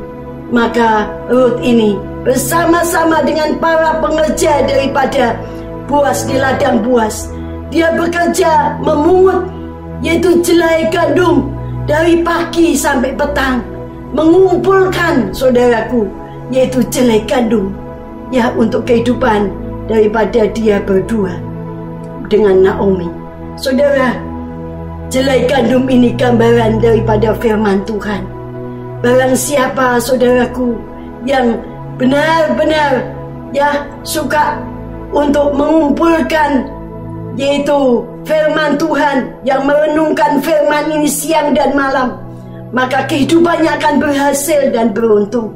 maka Rut ini bersama-sama dengan para pengerja daripada Boas di ladang Boas, dia bekerja memungut yaitu jelai gandum dari pagi sampai petang, mengumpulkan, saudaraku, yaitu jelai gandum, ya, untuk kehidupan daripada dia berdua dengan Naomi. Saudara, jelai gandum ini gambaran daripada firman Tuhan. Barang siapa, saudaraku, yang benar-benar, ya, suka untuk mengumpulkan yaitu firman Tuhan, yang merenungkan firman ini siang dan malam, maka kehidupannya akan berhasil dan beruntung.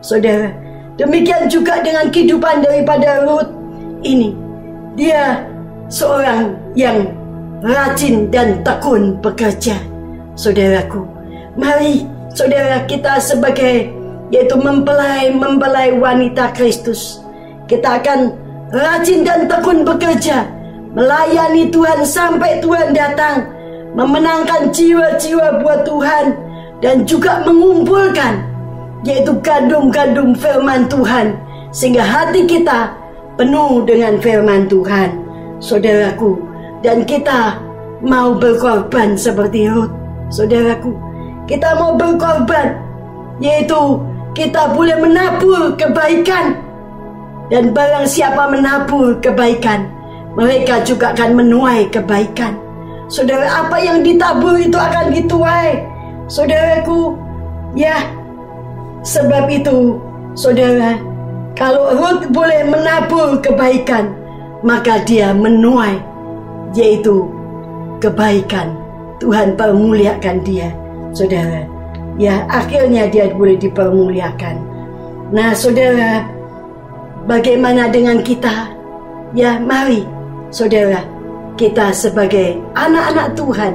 Saudara, Demikian juga dengan kehidupan daripada Ruth ini. Dia seorang yang rajin dan tekun bekerja. Saudaraku, mari saudara kita sebagai yaitu mempelai wanita Kristus, kita akan rajin dan tekun bekerja, melayani Tuhan sampai Tuhan datang, memenangkan jiwa-jiwa buat Tuhan, dan juga mengumpulkan yaitu gandum-gandum firman Tuhan, sehingga hati kita penuh dengan firman Tuhan, saudaraku. Dan kita mau berkorban seperti Ruth, saudaraku. Kita mau berkorban, yaitu kita boleh menabur kebaikan, dan barang siapa menabur kebaikan, mereka juga akan menuai kebaikan. Saudara, apa yang ditabur itu akan dituai, saudaraku. Ya, sebab itu, saudara, kalau Ruth boleh menabur kebaikan, maka dia menuai yaitu kebaikan. Tuhan permuliakan dia, saudara. Ya, akhirnya dia boleh dipermuliakan. Nah, saudara, bagaimana dengan kita? Ya, mari, saudara, kita sebagai anak-anak Tuhan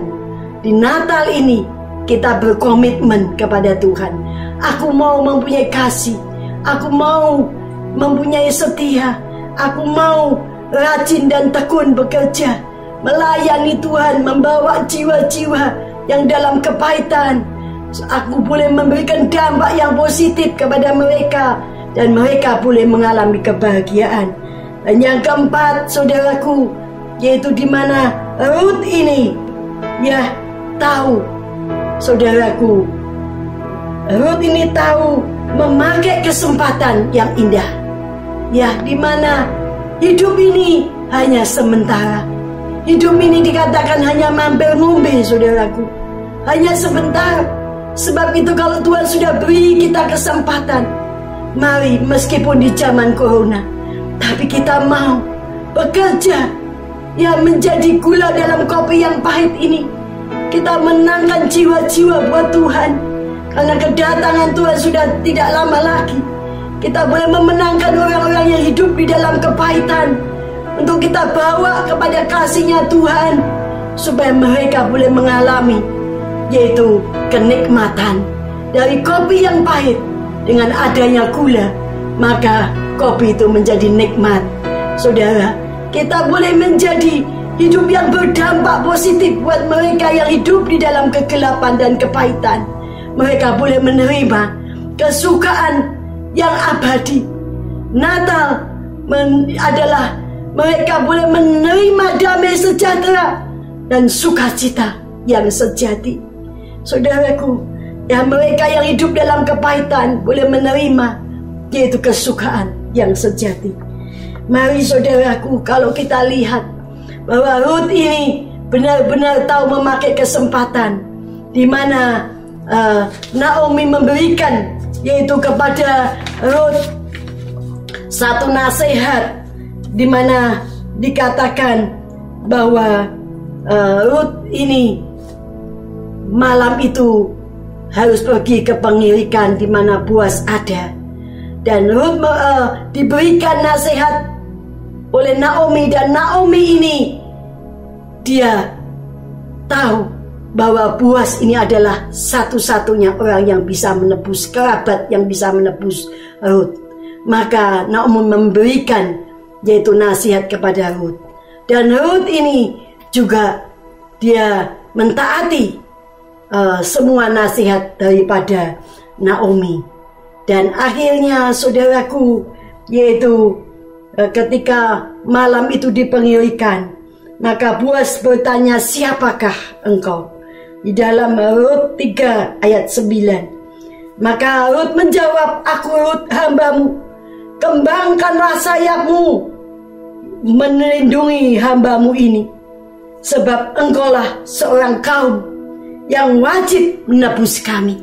di Natal ini, kita berkomitmen kepada Tuhan. Aku mau mempunyai kasih, aku mau mempunyai setia, aku mau rajin dan tekun bekerja, melayani Tuhan, membawa jiwa-jiwa yang dalam kepahitan. Aku boleh memberikan dampak yang positif kepada mereka, dan mereka boleh mengalami kebahagiaan. Dan yang keempat, saudaraku, yaitu di mana Ruth ini ya tahu, saudaraku, Ruth ini tahu memakai kesempatan yang indah. Ya, di mana hidup ini hanya sementara. Hidup ini dikatakan hanya mampir ngombe, saudaraku. Hanya sebentar. Sebab itu kalau Tuhan sudah beri kita kesempatan, mari meskipun di zaman corona, tapi kita mau bekerja, ya, menjadi gula dalam kopi yang pahit ini. Kita menangkan jiwa-jiwa buat Tuhan, karena kedatangan Tuhan sudah tidak lama lagi. Kita boleh memenangkan orang-orang yang hidup di dalam kepahitan, untuk kita bawa kepada kasih-Nya Tuhan, supaya mereka boleh mengalami yaitu kenikmatan dari kopi yang pahit. Dengan adanya gula, maka kopi itu menjadi nikmat. Saudara, kita boleh menjadi hidup yang berdampak positif buat mereka yang hidup di dalam kegelapan dan kepahitan. Mereka boleh menerima kesukaan yang abadi. Natal adalah mereka boleh menerima damai sejahtera dan sukacita yang sejati. Saudaraku, ya, mereka yang hidup dalam kepahitan boleh menerima yaitu kesukaan yang sejati. Mari saudaraku, kalau kita lihat bahwa Ruth ini benar-benar tahu memakai kesempatan, di mana Naomi memberikan yaitu kepada Ruth satu nasihat, di mana dikatakan bahwa Ruth ini malam itu harus pergi ke pengirikan di mana Boaz ada, dan Ruth diberikan nasihat oleh Naomi, dan Naomi ini dia tahu bahwa Boaz ini adalah satu-satunya orang yang bisa menebus, kerabat yang bisa menebus Ruth. Maka Naomi memberikan yaitu nasihat kepada Ruth, dan Ruth ini juga dia mentaati semua nasihat daripada Naomi. Dan akhirnya saudaraku, yaitu ketika malam itu di pengirikan, maka Boaz bertanya, siapakah engkau? Di dalam Rut 3 ayat 9. Maka Rut menjawab, aku Rut hambamu, kembangkanlah sayapmu melindungi hambamu ini, sebab engkaulah seorang kaum yang wajib menebus kami.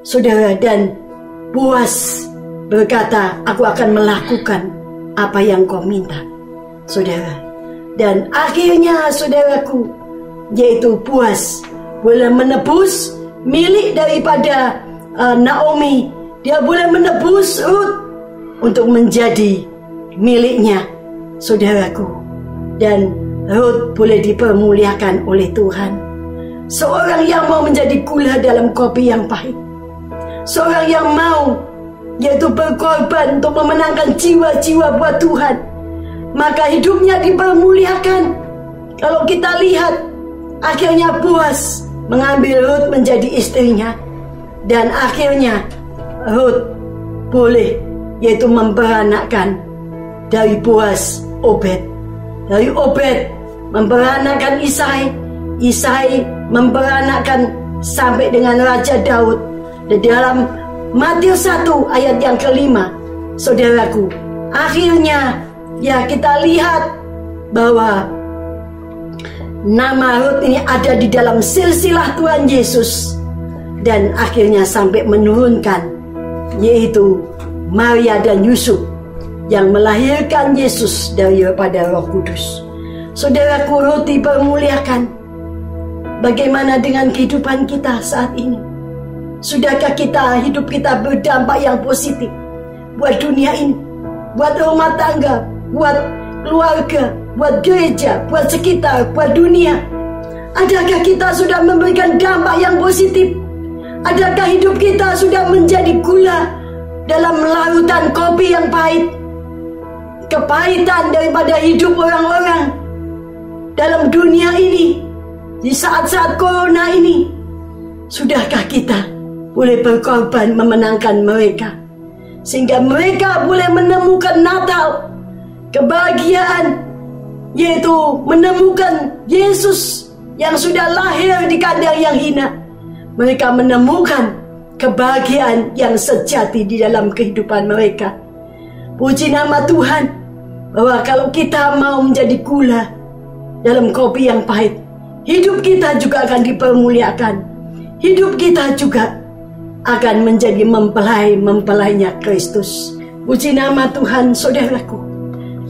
Saudara, dan Boaz berkata, aku akan melakukan apa yang kau minta, saudara. Dan akhirnya saudaraku, yaitu Boaz boleh menebus milik daripada Naomi. Dia boleh menebus Rut untuk menjadi miliknya, saudaraku. Dan Ruth boleh dipermuliakan oleh Tuhan. Seorang yang mau menjadi gula dalam kopi yang pahit. Seorang yang mau, yaitu berkorban untuk memenangkan jiwa-jiwa buat Tuhan, maka hidupnya dipermuliakan. Kalau kita lihat, akhirnya Boaz mengambil Ruth menjadi istrinya. Dan akhirnya Ruth boleh, yaitu memperanakkan dari Boaz Obed. Dari Obed memperanakkan Isai. Isai memperanakkan sampai dengan Raja Daud. Di dalam Matius 1 ayat yang ke-5, saudaraku, akhirnya ya kita lihat bahwa nama Ruth ini ada di dalam silsilah Tuhan Yesus. Dan akhirnya sampai menurunkan, yaitu Maria dan Yusuf yang melahirkan Yesus daripada Roh Kudus. Saudaraku, Ruth dipermuliakan. Bagaimana dengan kehidupan kita saat ini? Sudahkah hidup kita berdampak yang positif buat dunia ini, buat rumah tangga, buat keluarga, buat gereja, buat sekitar, buat dunia? Adakah kita sudah memberikan dampak yang positif? Adakah hidup kita sudah menjadi gula dalam larutan kopi yang pahit? Kepahitan daripada hidup orang-orang dalam dunia ini, di saat-saat corona ini. Sudahkah kita boleh berkorban memenangkan mereka, sehingga mereka boleh menemukan Natal, kebahagiaan, yaitu menemukan Yesus yang sudah lahir di kandang yang hina. Mereka menemukan kebahagiaan yang sejati di dalam kehidupan mereka. Puji nama Tuhan, bahwa kalau kita mau menjadi gula dalam kopi yang pahit, hidup kita juga akan dipermuliakan. Hidup kita juga akan menjadi mempelainya Kristus. Puji nama Tuhan, saudaraku.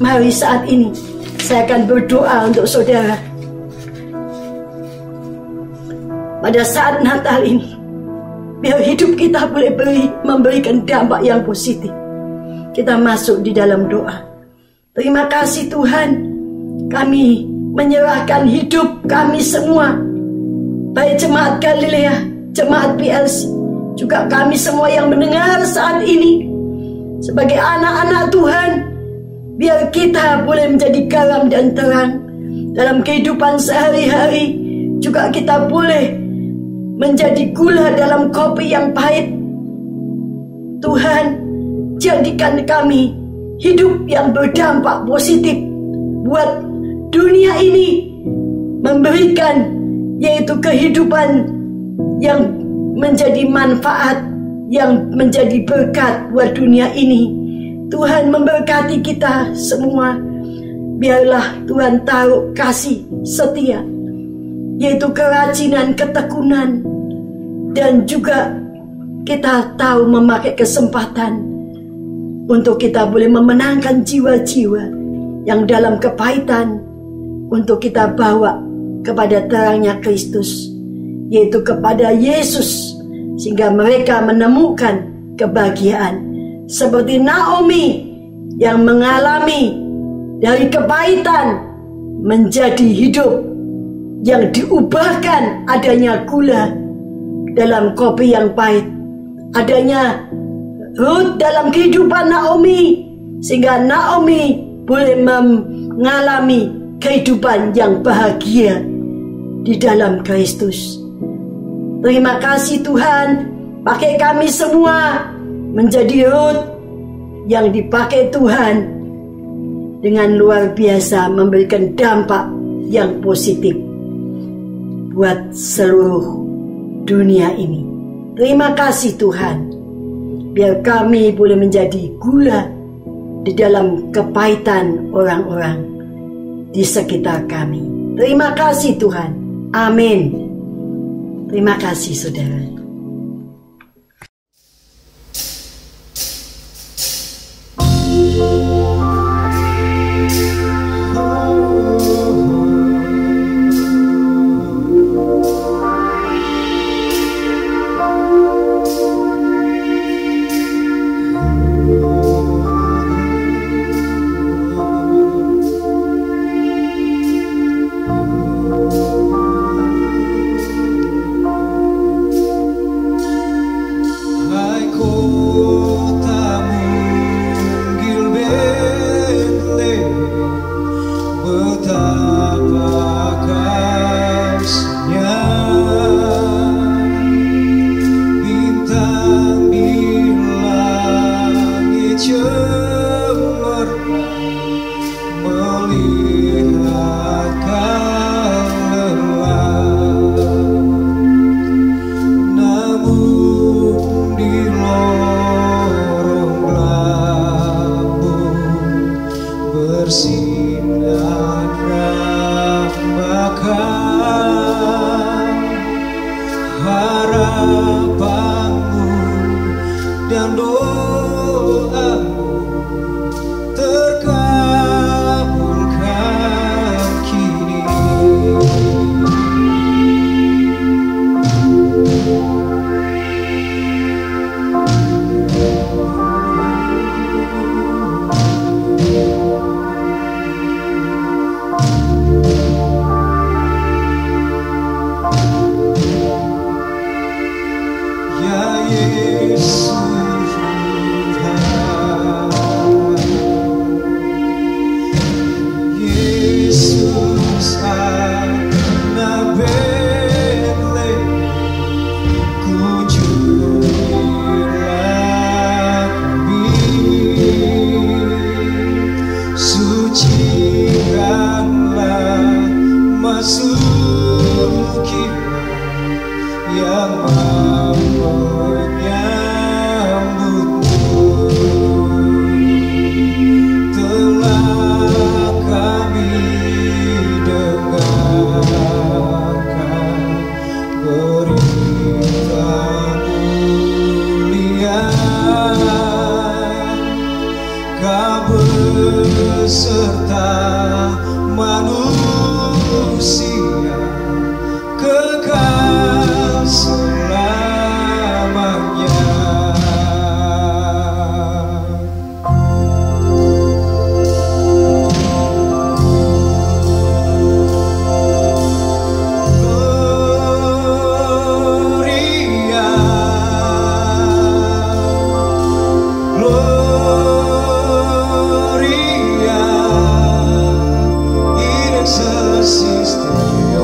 Mari saat ini saya akan berdoa untuk saudara. Pada saat Natal ini, biar hidup kita boleh memberikan dampak yang positif. Kita masuk di dalam doa. Terima kasih Tuhan, kami menyerahkan hidup kami semua, baik Jemaat Galilea, Jemaat PLC, juga kami semua yang mendengar saat ini, sebagai anak-anak Tuhan. Biar kita boleh menjadi garam dan terang dalam kehidupan sehari-hari. Juga kita boleh menjadi gula dalam kopi yang pahit. Tuhan, jadikan kami hidup yang berdampak positif buat dunia ini, memberikan yaitu kehidupan yang menjadi manfaat, yang menjadi berkat buat dunia ini. Tuhan memberkati kita semua. Biarlah Tuhan taruh kasih setia, yaitu kerajinan, ketekunan, dan juga kita tahu memakai kesempatan untuk kita boleh memenangkan jiwa-jiwa yang dalam kepahitan, untuk kita bawa kepada terangnya Kristus, yaitu kepada Yesus, sehingga mereka menemukan kebahagiaan. Seperti Naomi yang mengalami dari kepahitan menjadi hidup yang diubahkan, adanya gula dalam kopi yang pahit, adanya Ruth dalam kehidupan Naomi, sehingga Naomi boleh mengalami kehidupan yang bahagia di dalam Kristus. Terima kasih Tuhan, pakai kami semua menjadi Ruth yang dipakai Tuhan dengan luar biasa, memberikan dampak yang positif buat seluruh dunia ini. Terima kasih Tuhan, biar kami boleh menjadi gula di dalam kepahitan orang-orang di sekitar kami. Terima kasih Tuhan. Amin. Terima kasih saudara. harapanmu dan doamu terkabulkan kini. Ya Yesus Tuhan, Yesus anak Betlehem, kunjungilah kami, sucikanlah, masukilah yang mau menyambutmu. Telah kami dengarkan berita mulia, Kau beserta manusia kekal selamanya. Gloria, Gloria in excelsis Deo.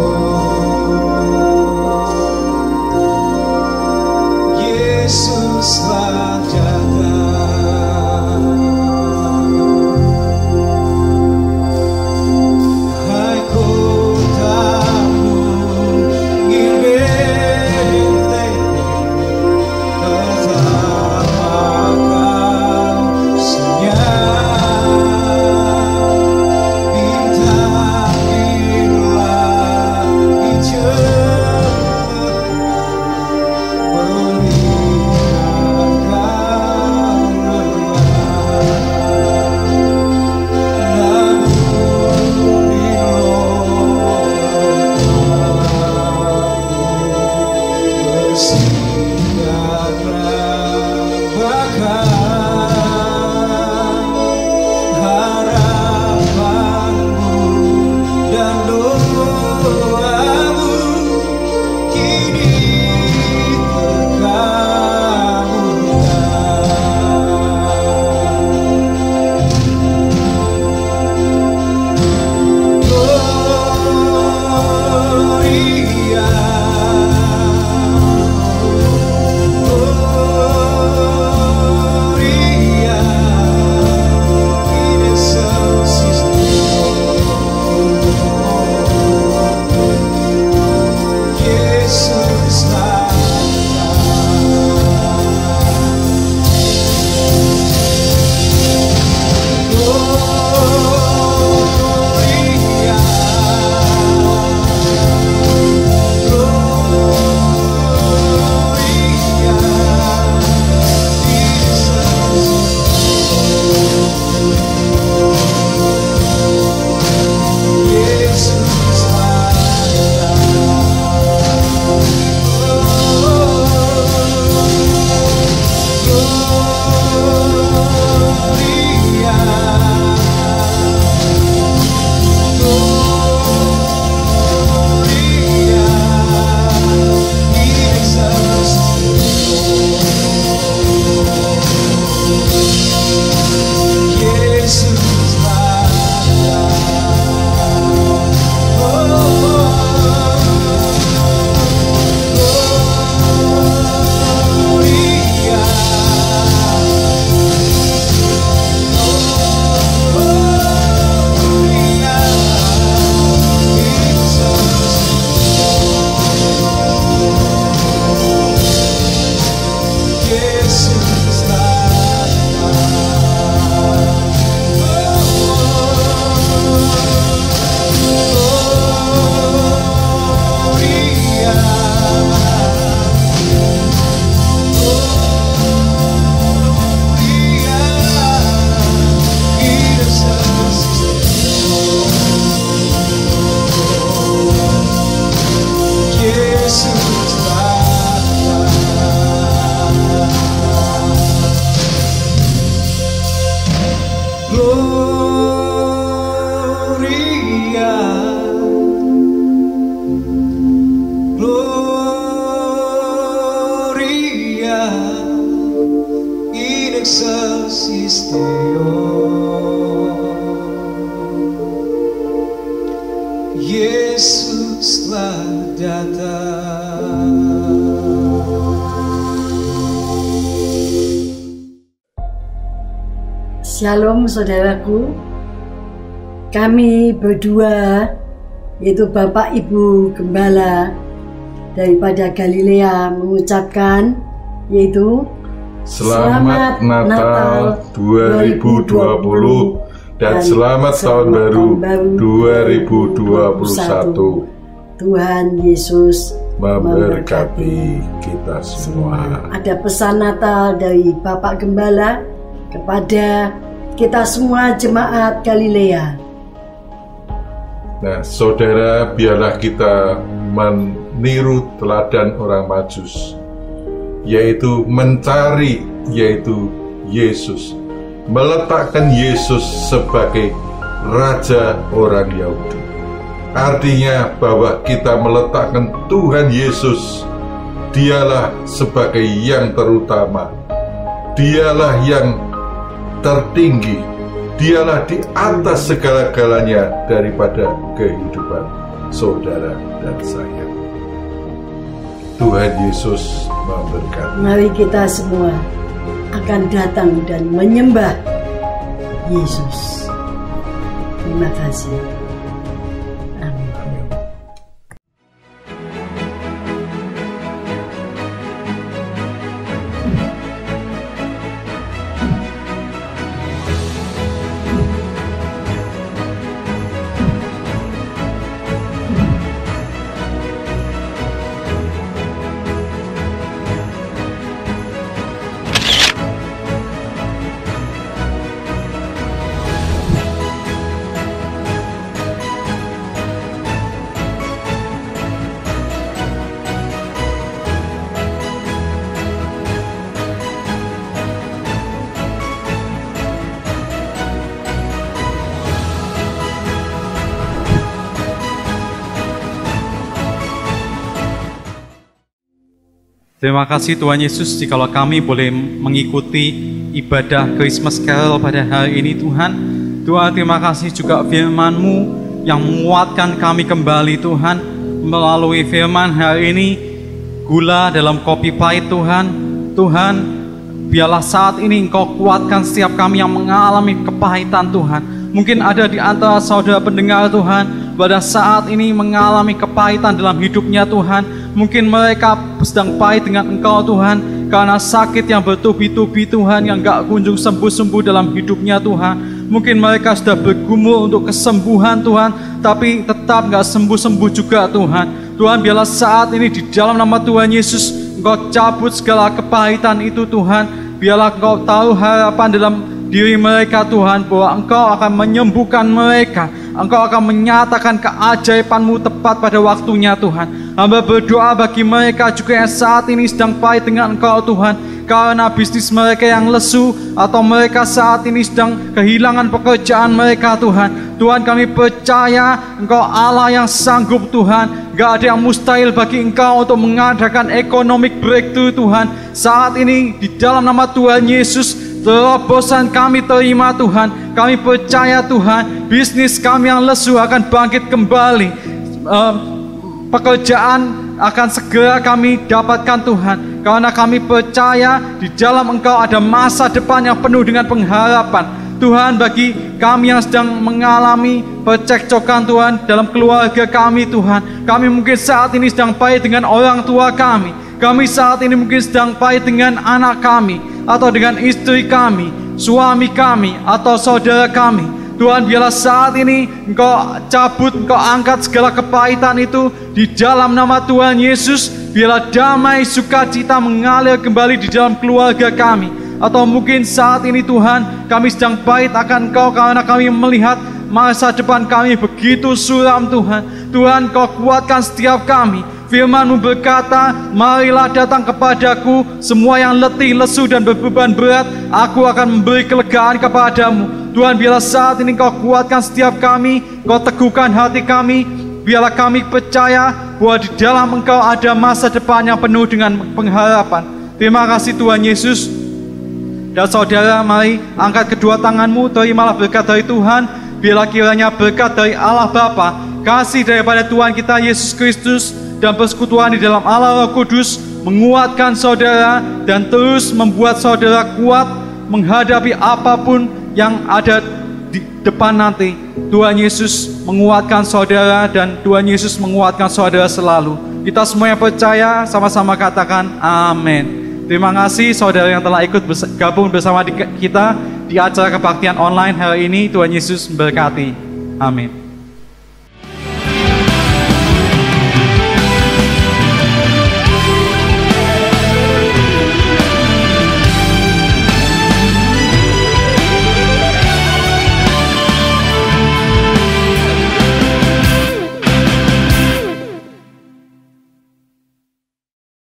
asisteo. Yesus telah datang. Shalom saudaraku. Kami berdua, yaitu Bapak Ibu Gembala daripada Galilea, mengucapkan yaitu Selamat Natal 2020 dan selamat Tahun Baru 2021. Tuhan Yesus memberkati kita semua. Ada pesan Natal dari Bapak Gembala kepada kita semua jemaat Galilea. Nah, saudara, biarlah kita meniru teladan orang Majus, yaitu mencari Yesus, meletakkan Yesus sebagai Raja orang Yahudi. Artinya bahwa kita meletakkan Tuhan Yesus, dialah sebagai yang terutama, dialah yang tertinggi, dialah di atas segala-galanya daripada kehidupan saudara dan saya. Tuhan Yesus memberkati. Mari kita semua akan datang dan menyembah Yesus. Terima kasih. Amin. Terima kasih Tuhan Yesus, jikalau kami boleh mengikuti ibadah Christmas Carol pada hari ini Tuhan. Tuhan, terima kasih juga firman-Mu yang menguatkan kami kembali Tuhan. Melalui firman hari ini, gula dalam kopi pahit Tuhan. Tuhan, biarlah saat ini Engkau kuatkan setiap kami yang mengalami kepahitan Tuhan. Mungkin ada di antara saudara pendengar Tuhan, pada saat ini mengalami kepahitan dalam hidupnya Tuhan. Mungkin mereka sedang pahit dengan Engkau Tuhan, karena sakit yang bertubi-tubi Tuhan, yang gak kunjung sembuh-sembuh dalam hidupnya Tuhan. Mungkin mereka sudah bergumul untuk kesembuhan Tuhan, tapi tetap gak sembuh-sembuh juga Tuhan. Tuhan, biarlah saat ini di dalam nama Tuhan Yesus, Engkau cabut segala kepahitan itu Tuhan. Biarlah Engkau tahu harapan dalam diri mereka Tuhan, bahwa Engkau akan menyembuhkan mereka. Engkau akan menyatakan keajaiban-Mu tepat pada waktunya Tuhan. Hamba berdoa bagi mereka juga yang saat ini sedang pahit dengan Engkau Tuhan, karena bisnis mereka yang lesu, atau mereka saat ini sedang kehilangan pekerjaan mereka Tuhan. Tuhan, kami percaya Engkau Allah yang sanggup Tuhan. Gak ada yang mustahil bagi Engkau untuk mengadakan economic breakthrough Tuhan. Saat ini di dalam nama Tuhan Yesus, terobosan kami terima Tuhan. Kami percaya Tuhan, bisnis kami yang lesu akan bangkit kembali. Pekerjaan akan segera kami dapatkan Tuhan, karena kami percaya di dalam Engkau ada masa depan yang penuh dengan pengharapan. Tuhan, bagi kami yang sedang mengalami percekcokan Tuhan dalam keluarga kami Tuhan, kami mungkin saat ini sedang pahit dengan orang tua kami, kami saat ini mungkin sedang pahit dengan anak kami, atau dengan istri kami, suami kami, atau saudara kami. Tuhan, biarlah saat ini Engkau cabut, Engkau angkat segala kepahitan itu di dalam nama Tuhan Yesus. Biarlah damai sukacita mengalir kembali di dalam keluarga kami. Atau mungkin saat ini Tuhan, kami sedang pahit akan Engkau karena kami melihat masa depan kami begitu suram Tuhan. Tuhan, Kau kuatkan setiap kami. Firman-Mu berkata, marilah datang kepadaku semua yang letih, lesu dan berbeban berat, aku akan memberi kelegaan kepadamu. Tuhan, biarlah saat ini Kau kuatkan setiap kami, Kau teguhkan hati kami. Biarlah kami percaya bahwa di dalam Engkau ada masa depan yang penuh dengan pengharapan. Terima kasih Tuhan Yesus. Dan saudara, mari angkat kedua tanganmu, terimalah berkat dari Tuhan. Biarlah kiranya berkat dari Allah Bapa, kasih daripada Tuhan kita Yesus Kristus, dan persekutuan di dalam Allah Roh Kudus menguatkan saudara dan terus membuat saudara kuat menghadapi apapun yang ada di depan nanti. Tuhan Yesus menguatkan saudara dan Tuhan Yesus menguatkan saudara selalu. Kita semua yang percaya sama-sama katakan amin. Terima kasih saudara yang telah ikut gabung bersama kita di acara kebaktian online hari ini. Tuhan Yesus memberkati. Amin.